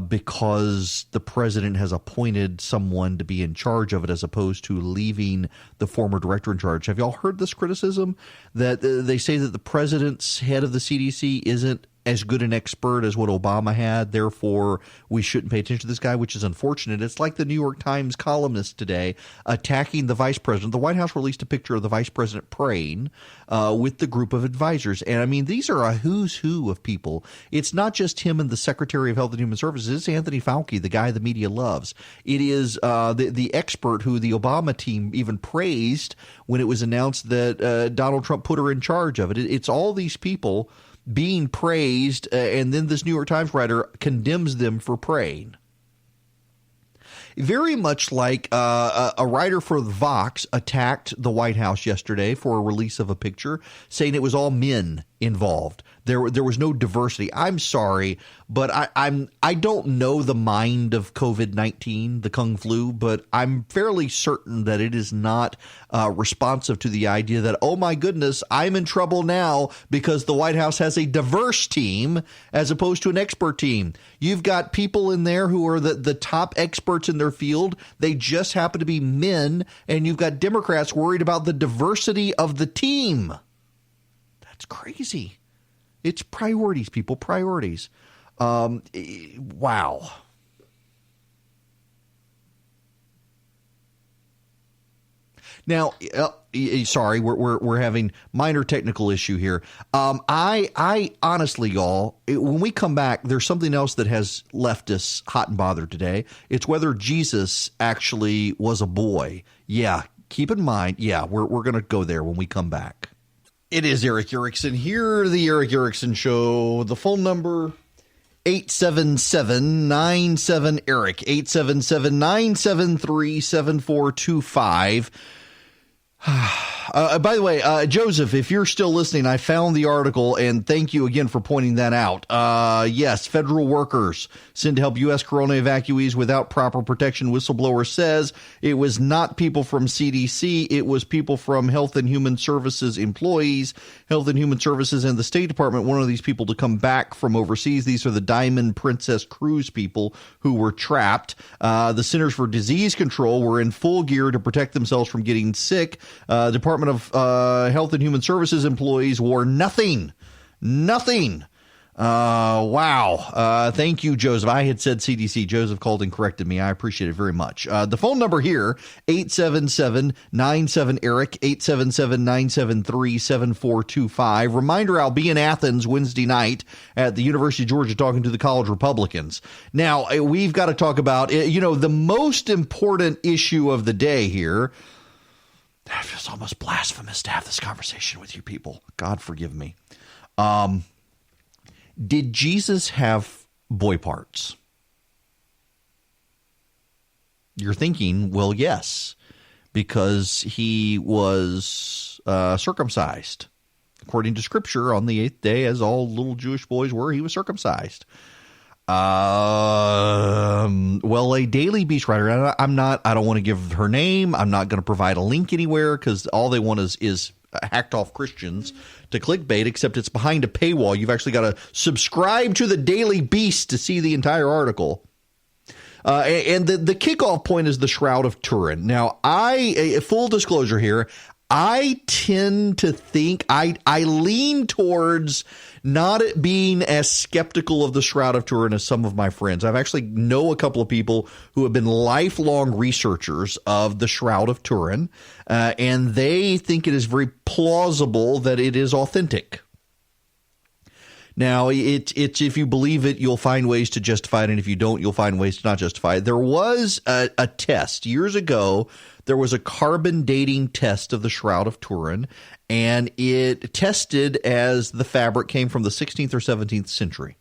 because the president has appointed someone to be in charge of it as opposed to leaving the former director in charge. Have y'all heard this criticism that they say that the president's head of the CDC isn't as good an expert as what Obama had, therefore we shouldn't pay attention to this guy, which is unfortunate. It's like the New York Times columnist today attacking the vice president. The White House released a picture of the vice president praying with the group of advisors. And I mean, these are a who's who of people. It's not just him and the Secretary of Health and Human Services. It's Anthony Fauci, the guy the media loves. It is the expert who the Obama team even praised when it was announced that Donald Trump put her in charge of it. It's all these people being praised, and then this New York Times writer condemns them for praying. Very much like a writer for Vox attacked the White House yesterday for a release of a picture, saying it was all men involved. There was no diversity. I'm sorry, but I don't know the mind of COVID-19, the Kung flu, but I'm fairly certain that it is not responsive to the idea that, oh my goodness, I'm in trouble now because the White House has a diverse team as opposed to an expert team. You've got people in there who are the top experts in their field. They just happen to be men, and you've got Democrats worried about the diversity of the team. That's crazy. It's priorities, people, priorities. Wow. Now, sorry, we're having minor technical issue here. I honestly, y'all, when we come back, there's something else that has left us hot and bothered today. It's whether Jesus actually was a boy. Yeah, keep in mind. Yeah, we're going to go there when we come back. It is Eric Erickson here, the Eric Erickson Show. The phone number, 877-97-ERIC, 877-973-7425. By the way, Joseph, if you're still listening, I found the article, and thank you again for pointing that out. Yes, federal workers sent to help U.S. corona evacuees without proper protection. Whistleblower says it was not people from CDC. It was people from Health and Human Services employees, Health and Human Services and the State Department wanted these people to come back from overseas. These are the Diamond Princess cruise people who were trapped. The Centers for Disease Control were in full gear to protect themselves from getting sick. Department of Health and Human Services employees wore nothing. Wow. Thank you, Joseph. I had said CDC. Joseph called and corrected me. I appreciate it very much. The phone number here, 877-97-ERIC, 877-973-7425. Reminder, I'll be in Athens Wednesday night at the University of Georgia talking to the college Republicans. Now, we've got to talk about, the most important issue of the day here. It feels almost blasphemous to have this conversation with you people. God forgive me. Did Jesus have boy parts? You're thinking, well, yes, because he was circumcised. According to Scripture, on the 8th day, as all little Jewish boys were, he was circumcised. Well, a Daily Beast writer, I don't want to give her name. I'm not going to provide a link anywhere because all they want is hacked off Christians to clickbait, except it's behind a paywall. You've actually got to subscribe to the Daily Beast to see the entire article. And the kickoff point is the Shroud of Turin. Now, full disclosure here, I tend to think I lean towards not being as skeptical of the Shroud of Turin as some of my friends. I've actually know a couple of people who have been lifelong researchers of the Shroud of Turin, and they think it is very plausible that it is authentic. Now, it's if you believe it, you'll find ways to justify it, and if you don't, you'll find ways to not justify it. There was a test years ago. There was a carbon dating test of the Shroud of Turin, and it tested as the fabric came from the 16th or 17th century.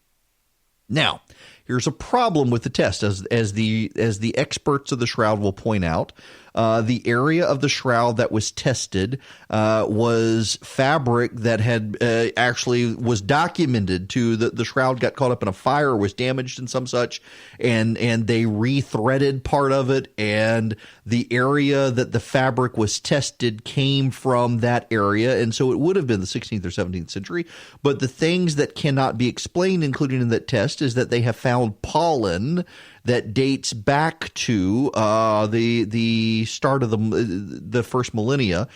Now, here's a problem with the test, as the experts of the shroud will point out. The area of the shroud that was tested was fabric that had actually was documented to the shroud got caught up in a fire, was damaged and some such, and they rethreaded part of it, and the area that the fabric was tested came from that area, and so it would have been the 16th or 17th century. But the things that cannot be explained, including in that test, is that they have found pollen that dates back to the start of the first millennia,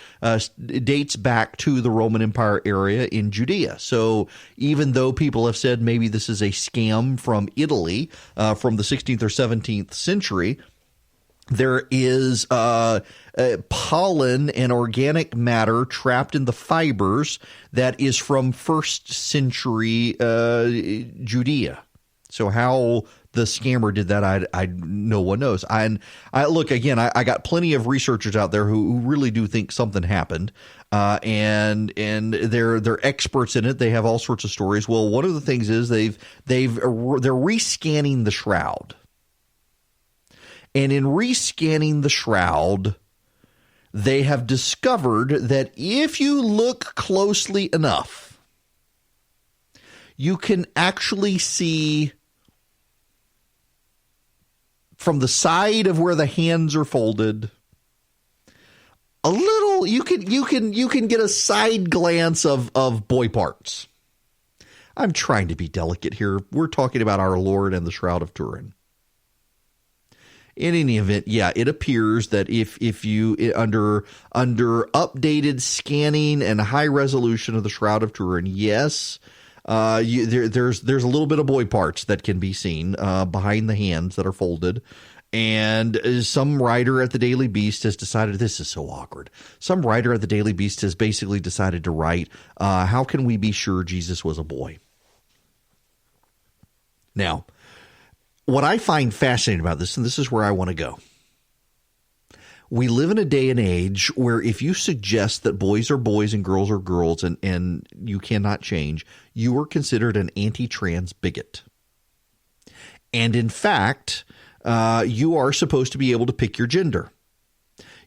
dates back to the Roman Empire area in Judea. So even though people have said maybe this is a scam from Italy from the 16th or 17th century, there is pollen and organic matter trapped in the fibers that is from first century Judea. So how the scammer did that, I no one knows. I look again. I got plenty of researchers out there who really do think something happened, and they're experts in it. They have all sorts of stories. Well, one of the things is they're rescanning the shroud, and in rescanning the shroud, they have discovered that if you look closely enough, you can actually see from the side of where the hands are folded, a little, you can get a side glance of boy parts. I'm trying to be delicate here. We're talking about our Lord and the Shroud of Turin. In any event, yeah, it appears that if you under updated scanning and high resolution of the Shroud of Turin, yes. There's a little bit of boy parts that can be seen behind the hands that are folded, and some writer at the Daily Beast has decided, this is so awkward. Some writer at the Daily Beast has basically decided to write, how can we be sure Jesus was a boy? Now, what I find fascinating about this, and this is where I want to go. We live in a day and age where if you suggest that boys are boys and girls are girls and you cannot change, you are considered an anti-trans bigot. And in fact, you are supposed to be able to pick your gender.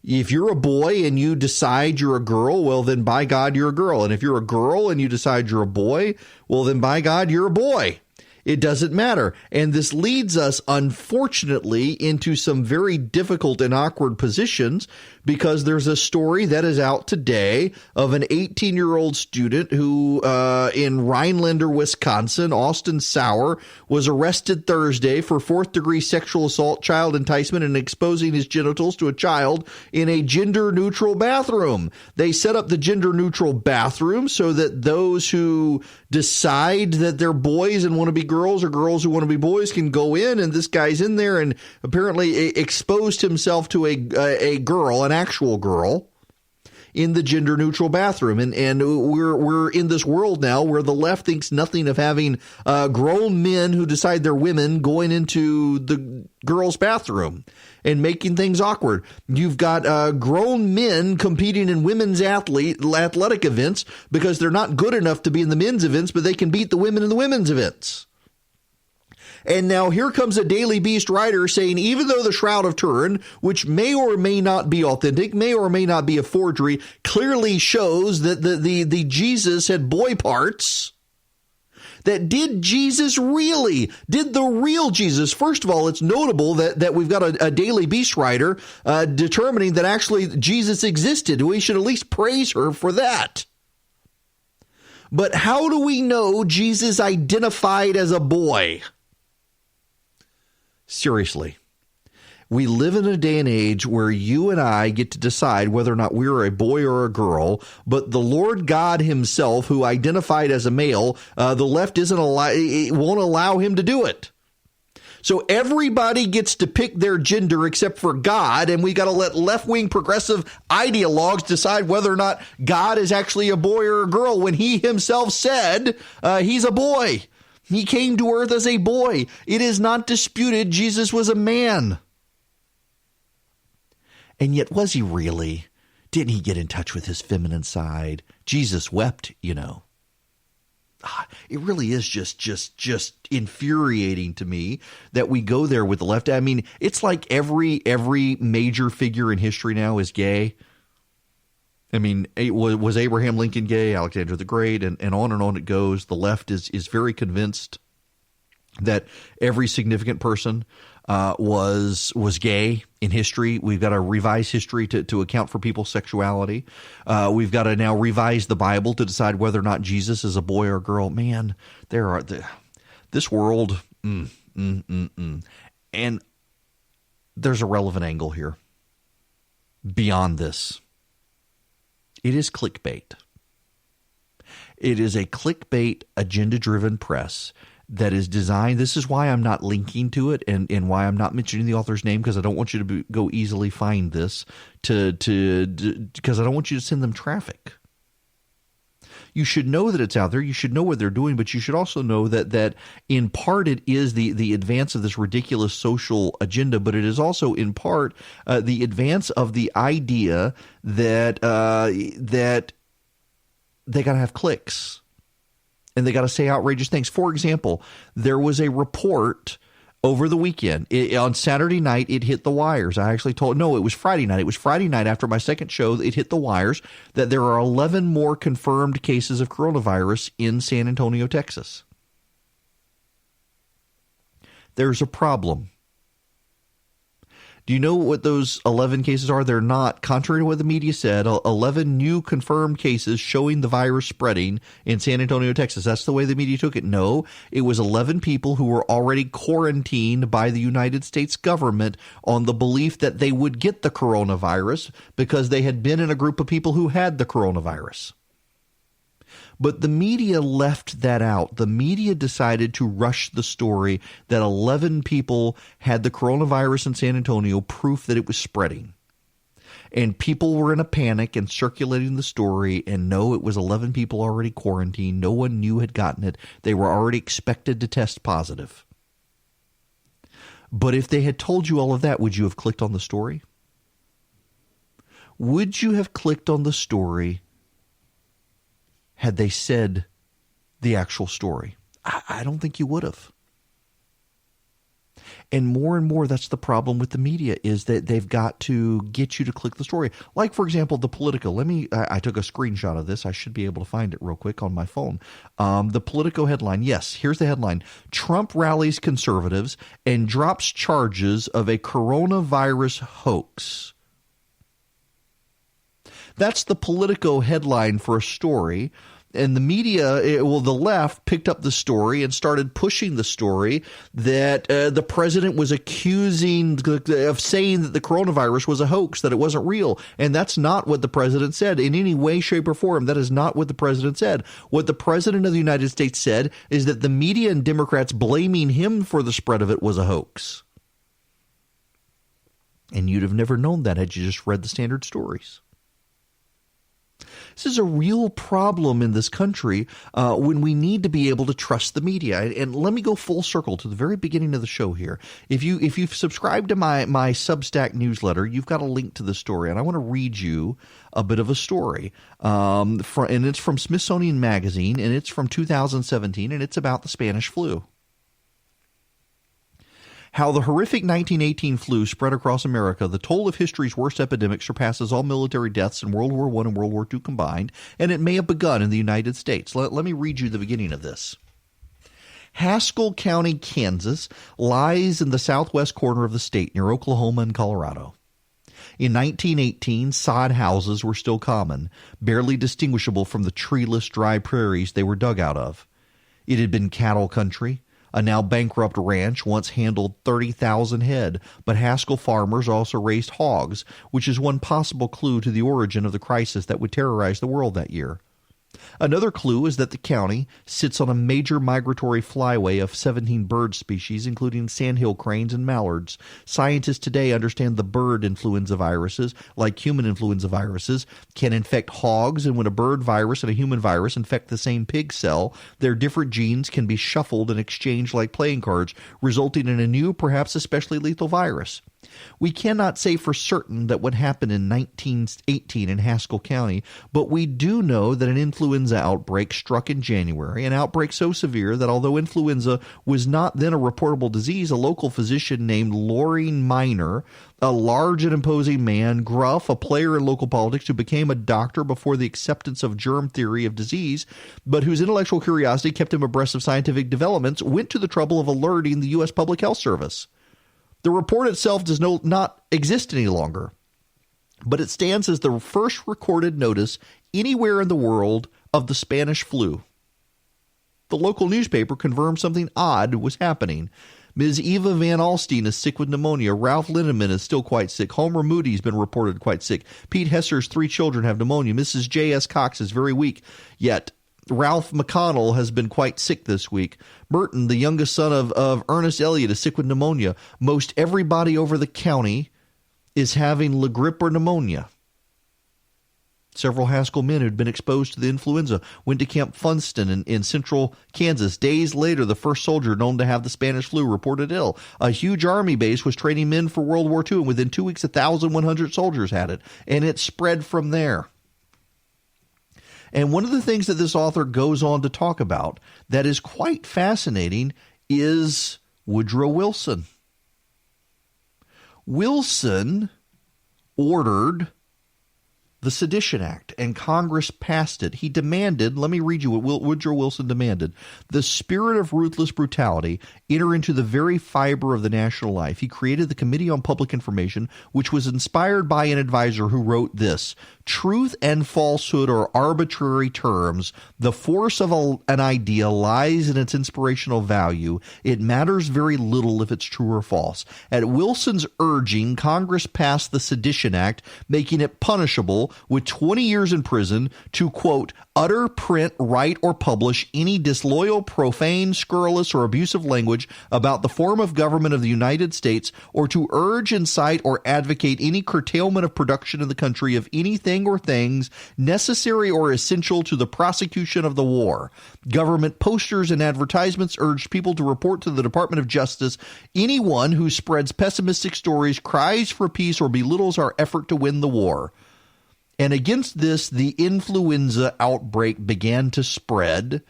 If you're a boy and you decide you're a girl, well, then by God, you're a girl. And if you're a girl and you decide you're a boy, well, then by God, you're a boy. It doesn't matter. And this leads us, unfortunately, into some very difficult and awkward positions, because there's a story that is out today of an 18-year-old student who, in Rhinelander, Wisconsin, Austin Sauer, was arrested Thursday for fourth-degree sexual assault, child enticement, and exposing his genitals to a child in a gender-neutral bathroom. They set up the gender-neutral bathroom so that those who decide that they're boys and want to be girls, or girls who want to be boys, can go in, and this guy's in there and apparently exposed himself to a girl, an actual girl, in the gender neutral bathroom. And we're in this world now where the left thinks nothing of having grown men who decide they're women going into the girls' bathroom and making things awkward. You've got grown men competing in women's athletic events because they're not good enough to be in the men's events, but they can beat the women in the women's events. And now here comes a Daily Beast writer saying, even though the Shroud of Turin, which may or may not be authentic, may or may not be a forgery, clearly shows that the Jesus had boy parts, that did Jesus really? Did the real Jesus? First of all, it's notable that we've got a Daily Beast writer determining that actually Jesus existed. We should at least praise her for that. But how do we know Jesus identified as a boy? Seriously, we live in a day and age where you and I get to decide whether or not we're a boy or a girl, but the Lord God himself, who identified as a male, the left won't allow him to do it. So everybody gets to pick their gender except for God, and we got to let left-wing progressive ideologues decide whether or not God is actually a boy or a girl when he himself said he's a boy. He came to earth as a boy. It is not disputed Jesus was a man. And yet, was he really? Didn't he get in touch with his feminine side? Jesus wept, you know. It really is just infuriating to me that we go there with the left. I mean, it's like every major figure in history now is gay. I mean, was Abraham Lincoln gay, Alexander the Great, and on it goes. The left is very convinced that every significant person was gay in history. We've got to revise history to account for people's sexuality. We've got to now revise the Bible to decide whether or not Jesus is a boy or a girl. Man, this world, and there's a relevant angle here beyond this. It is clickbait. It is a clickbait, agenda-driven press that is designed. This is why I'm not linking to it and why I'm not mentioning the author's name, because I don't want you to go easily find this because I don't want you to send them traffic. You should know that it's out there. You should know what they're doing, but you should also know that in part it is the advance of this ridiculous social agenda, but it is also in part the advance of the idea that they got to have clicks and they got to say outrageous things. For example, there was a report over the weekend. On Saturday night, it hit the wires. I actually it was Friday night. It was Friday night after my second show. It hit the wires that there are 11 more confirmed cases of coronavirus in San Antonio, Texas. There's a problem. Do you know what those 11 cases are? They're not, contrary to what the media said, 11 new confirmed cases showing the virus spreading in San Antonio, Texas. That's the way the media took it. No, it was 11 people who were already quarantined by the United States government on the belief that they would get the coronavirus because they had been in a group of people who had the coronavirus. But the media left that out. The media decided to rush the story that 11 people had the coronavirus in San Antonio, proof that it was spreading. And people were in a panic and circulating the story, and no, it was 11 people already quarantined. No one knew had gotten it. They were already expected to test positive. But if they had told you all of that, would you have clicked on the story? Would you have clicked on the story had they said the actual story? I don't think you would have. And more, that's the problem with the media, is that they've got to get you to click the story. Like, for example, the Politico. I took a screenshot of this. I should be able to find it real quick on my phone. The Politico headline. Yes, here's the headline. Trump rallies conservatives and drops charges of a coronavirus hoax. That's the Politico headline for a story. And the media, the left picked up the story and started pushing the story that the president was accusing of saying that the coronavirus was a hoax, that it wasn't real. And that's not what the president said in any way, shape, or form. That is not what the president said. What the president of the United States said is that the media and Democrats blaming him for the spread of it was a hoax. And you'd have never known that had you just read the standard stories. This is a real problem in this country when we need to be able to trust the media. And let me go full circle to the very beginning of the show here. If you've subscribed to my Substack newsletter, you've got a link to the story. And I want to read you a bit of a story. And it's from Smithsonian Magazine, and it's from 2017, and it's about the Spanish flu. How the horrific 1918 flu spread across America, the toll of history's worst epidemic surpasses all military deaths in World War I and World War II combined, and it may have begun in the United States. Let me read you the beginning of this. Haskell County, Kansas, lies in the southwest corner of the state near Oklahoma and Colorado. In 1918, sod houses were still common, barely distinguishable from the treeless, dry prairies they were dug out of. It had been cattle country. A now bankrupt ranch once handled 30,000 head, but Haskell farmers also raised hogs, which is one possible clue to the origin of the crisis that would terrorize the world that year. Another clue is that the county sits on a major migratory flyway of 17 bird species, including sandhill cranes and mallards. Scientists today understand the bird influenza viruses, like human influenza viruses, can infect hogs, and when a bird virus and a human virus infect the same pig cell, their different genes can be shuffled and exchanged like playing cards, resulting in a new, perhaps especially lethal virus. We cannot say for certain that what happened in 1918 in Haskell County, but we do know that an influenza outbreak struck in January, an outbreak so severe that although influenza was not then a reportable disease, a local physician named Loring Minor, a large and imposing man, gruff, a player in local politics who became a doctor before the acceptance of germ theory of disease, but whose intellectual curiosity kept him abreast of scientific developments, went to the trouble of alerting the U.S. Public Health Service. The report itself does not exist any longer, but it stands as the first recorded notice anywhere in the world of the Spanish flu. The local newspaper confirmed something odd was happening. Ms. Eva Van Alstine is sick with pneumonia. Ralph Linneman is still quite sick. Homer Moody's been reported quite sick. Pete Hesser's 3 children have pneumonia. Mrs. J.S. Cox is very weak, yet Ralph McConnell has been quite sick this week. Merton, the youngest son of Ernest Elliott, is sick with pneumonia. Most everybody over the county is having la grippe or pneumonia. Several Haskell men who had been exposed to the influenza went to Camp Funston in central Kansas. Days later, the first soldier known to have the Spanish flu reported ill. A huge army base was training men for World War II, and within 2 weeks, 1,100 soldiers had it, and it spread from there. And one of the things that this author goes on to talk about that is quite fascinating is Woodrow Wilson. Wilson ordered the Sedition Act, and Congress passed it. He demanded, let me read you what Woodrow Wilson demanded, the spirit of ruthless brutality enter into the very fiber of the national life. He created the Committee on Public Information, which was inspired by an advisor who wrote this: truth and falsehood are arbitrary terms. The force of an idea lies in its inspirational value. It matters very little if it's true or false. At Wilson's urging, Congress passed the Sedition Act, making it punishable with 20 years in prison to, quote, utter, print, write, or publish any disloyal, profane, scurrilous, or abusive language about the form of government of the United States, or to urge, incite, or advocate any curtailment of production in the country of anything or things necessary or essential to the prosecution of the war. Government posters and advertisements urged people to report to the Department of Justice anyone who spreads pessimistic stories, cries for peace, or belittles our effort to win the war. And against this, the influenza outbreak began to spread.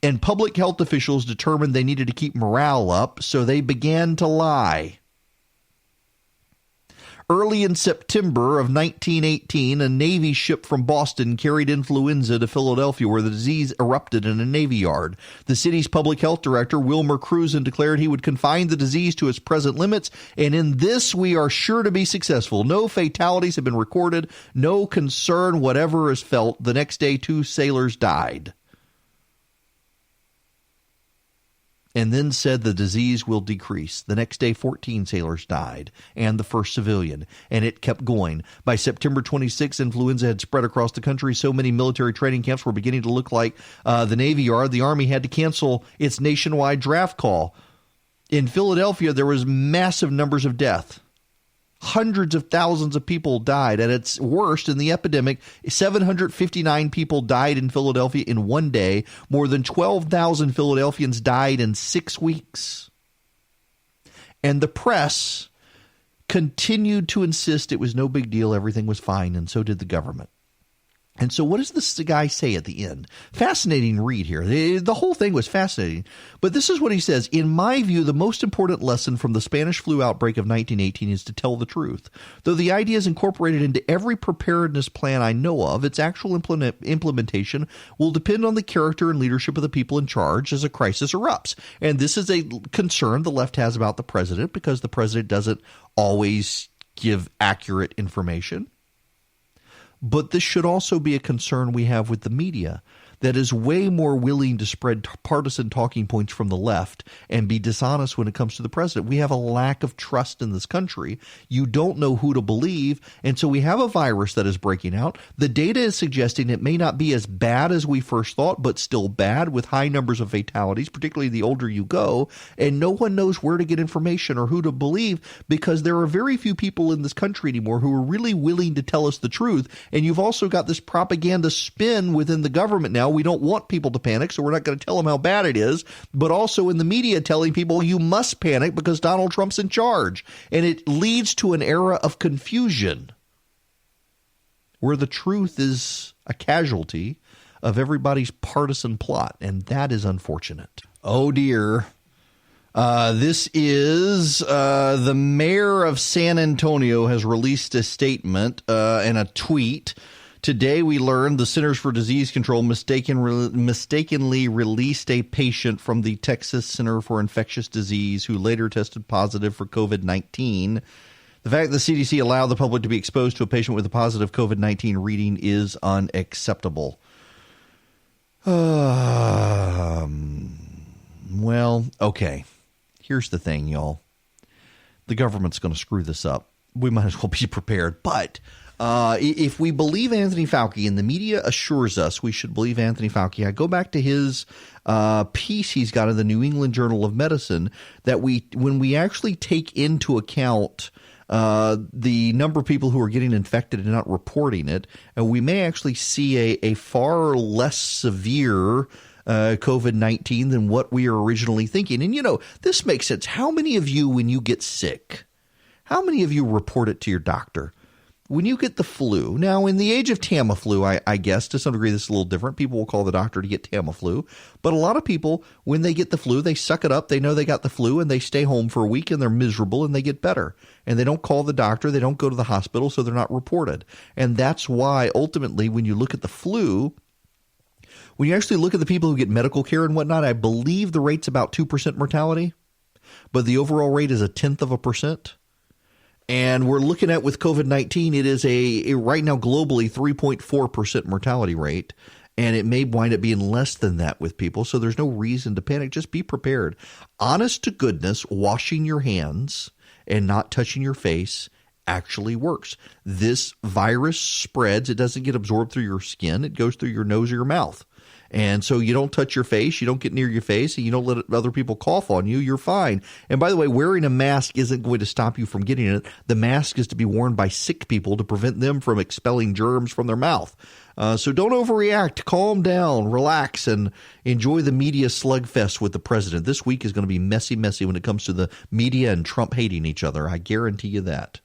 And public health officials determined they needed to keep morale up, so they began to lie. Early in September of 1918, a Navy ship from Boston carried influenza to Philadelphia, where the disease erupted in a Navy yard. The city's public health director, Wilmer Cruzen, declared he would confine the disease to its present limits, and in this we are sure to be successful. No fatalities have been recorded, no concern whatever is felt. The next day, 2 sailors died. And then said the disease will decrease. The next day, 14 sailors died, and the first civilian, and it kept going. By September 26, influenza had spread across the country. So many military training camps were beginning to look like the Navy Yard. The Army had to cancel its nationwide draft call. In Philadelphia, there was massive numbers of death. Hundreds of thousands of people died. At its worst in the epidemic, 759 people died in Philadelphia in one day. More than 12,000 Philadelphians died in 6 weeks. And the press continued to insist it was no big deal, everything was fine, and so did the government. And so what does this guy say at the end? Fascinating read here. The whole thing was fascinating. But this is what he says. In my view, the most important lesson from the Spanish flu outbreak of 1918 is to tell the truth. Though the idea is incorporated into every preparedness plan I know of, its actual implementation will depend on the character and leadership of the people in charge as a crisis erupts. And this is a concern the left has about the president, because the president doesn't always give accurate information. But this should also be a concern we have with the media that is way more willing to spread partisan talking points from the left and be dishonest when it comes to the president. We have a lack of trust in this country. You don't know who to believe. And so we have a virus that is breaking out. The data is suggesting it may not be as bad as we first thought, but still bad, with high numbers of fatalities, particularly the older you go. And no one knows where to get information or who to believe, because there are very few people in this country anymore who are really willing to tell us the truth. And you've also got this propaganda spin within the government now. We don't want people to panic, so we're not going to tell them how bad it is, but also in the media telling people you must panic because Donald Trump's in charge. And it leads to an era of confusion where the truth is a casualty of everybody's partisan plot, and that is unfortunate. Oh, dear. This is the mayor of San Antonio has released a statement and a tweet. Today, we learned the Centers for Disease Control mistakenly released a patient from the Texas Center for Infectious Disease who later tested positive for COVID-19. The fact that the CDC allowed the public to be exposed to a patient with a positive COVID-19 reading is unacceptable. Well, okay. Here's the thing, y'all. The government's going to screw this up. We might as well be prepared, but if we believe Anthony Fauci, and the media assures us we should believe Anthony Fauci, I go back to his piece he's got in the New England Journal of Medicine, that when we actually take into account the number of people who are getting infected and not reporting it, we may actually see a far less severe COVID-19 than what we are originally thinking. And, this makes sense. How many of you, when you get sick, how many of you report it to your doctor? When you get the flu, now in the age of Tamiflu, I guess to some degree this is a little different. People will call the doctor to get Tamiflu. But a lot of people, when they get the flu, they suck it up. They know they got the flu and they stay home for a week and they're miserable and they get better. And they don't call the doctor. They don't go to the hospital, so they're not reported. And that's why ultimately when you look at the flu, when you actually look at the people who get medical care and whatnot, I believe the rate's about 2% mortality, but the overall rate is 0.1%. And we're looking at with COVID-19, it is a right now globally 3.4% mortality rate. And it may wind up being less than that with people. So there's no reason to panic. Just be prepared. Honest to goodness, washing your hands and not touching your face actually works. This virus spreads. It doesn't get absorbed through your skin. It goes through your nose or your mouth. And so you don't touch your face, you don't get near your face, and you don't let other people cough on you, you're fine. And by the way, wearing a mask isn't going to stop you from getting it. The mask is to be worn by sick people to prevent them from expelling germs from their mouth. So don't overreact, calm down, relax, and enjoy the media slugfest with the president. This week is going to be messy when it comes to the media and Trump hating each other. I guarantee you that.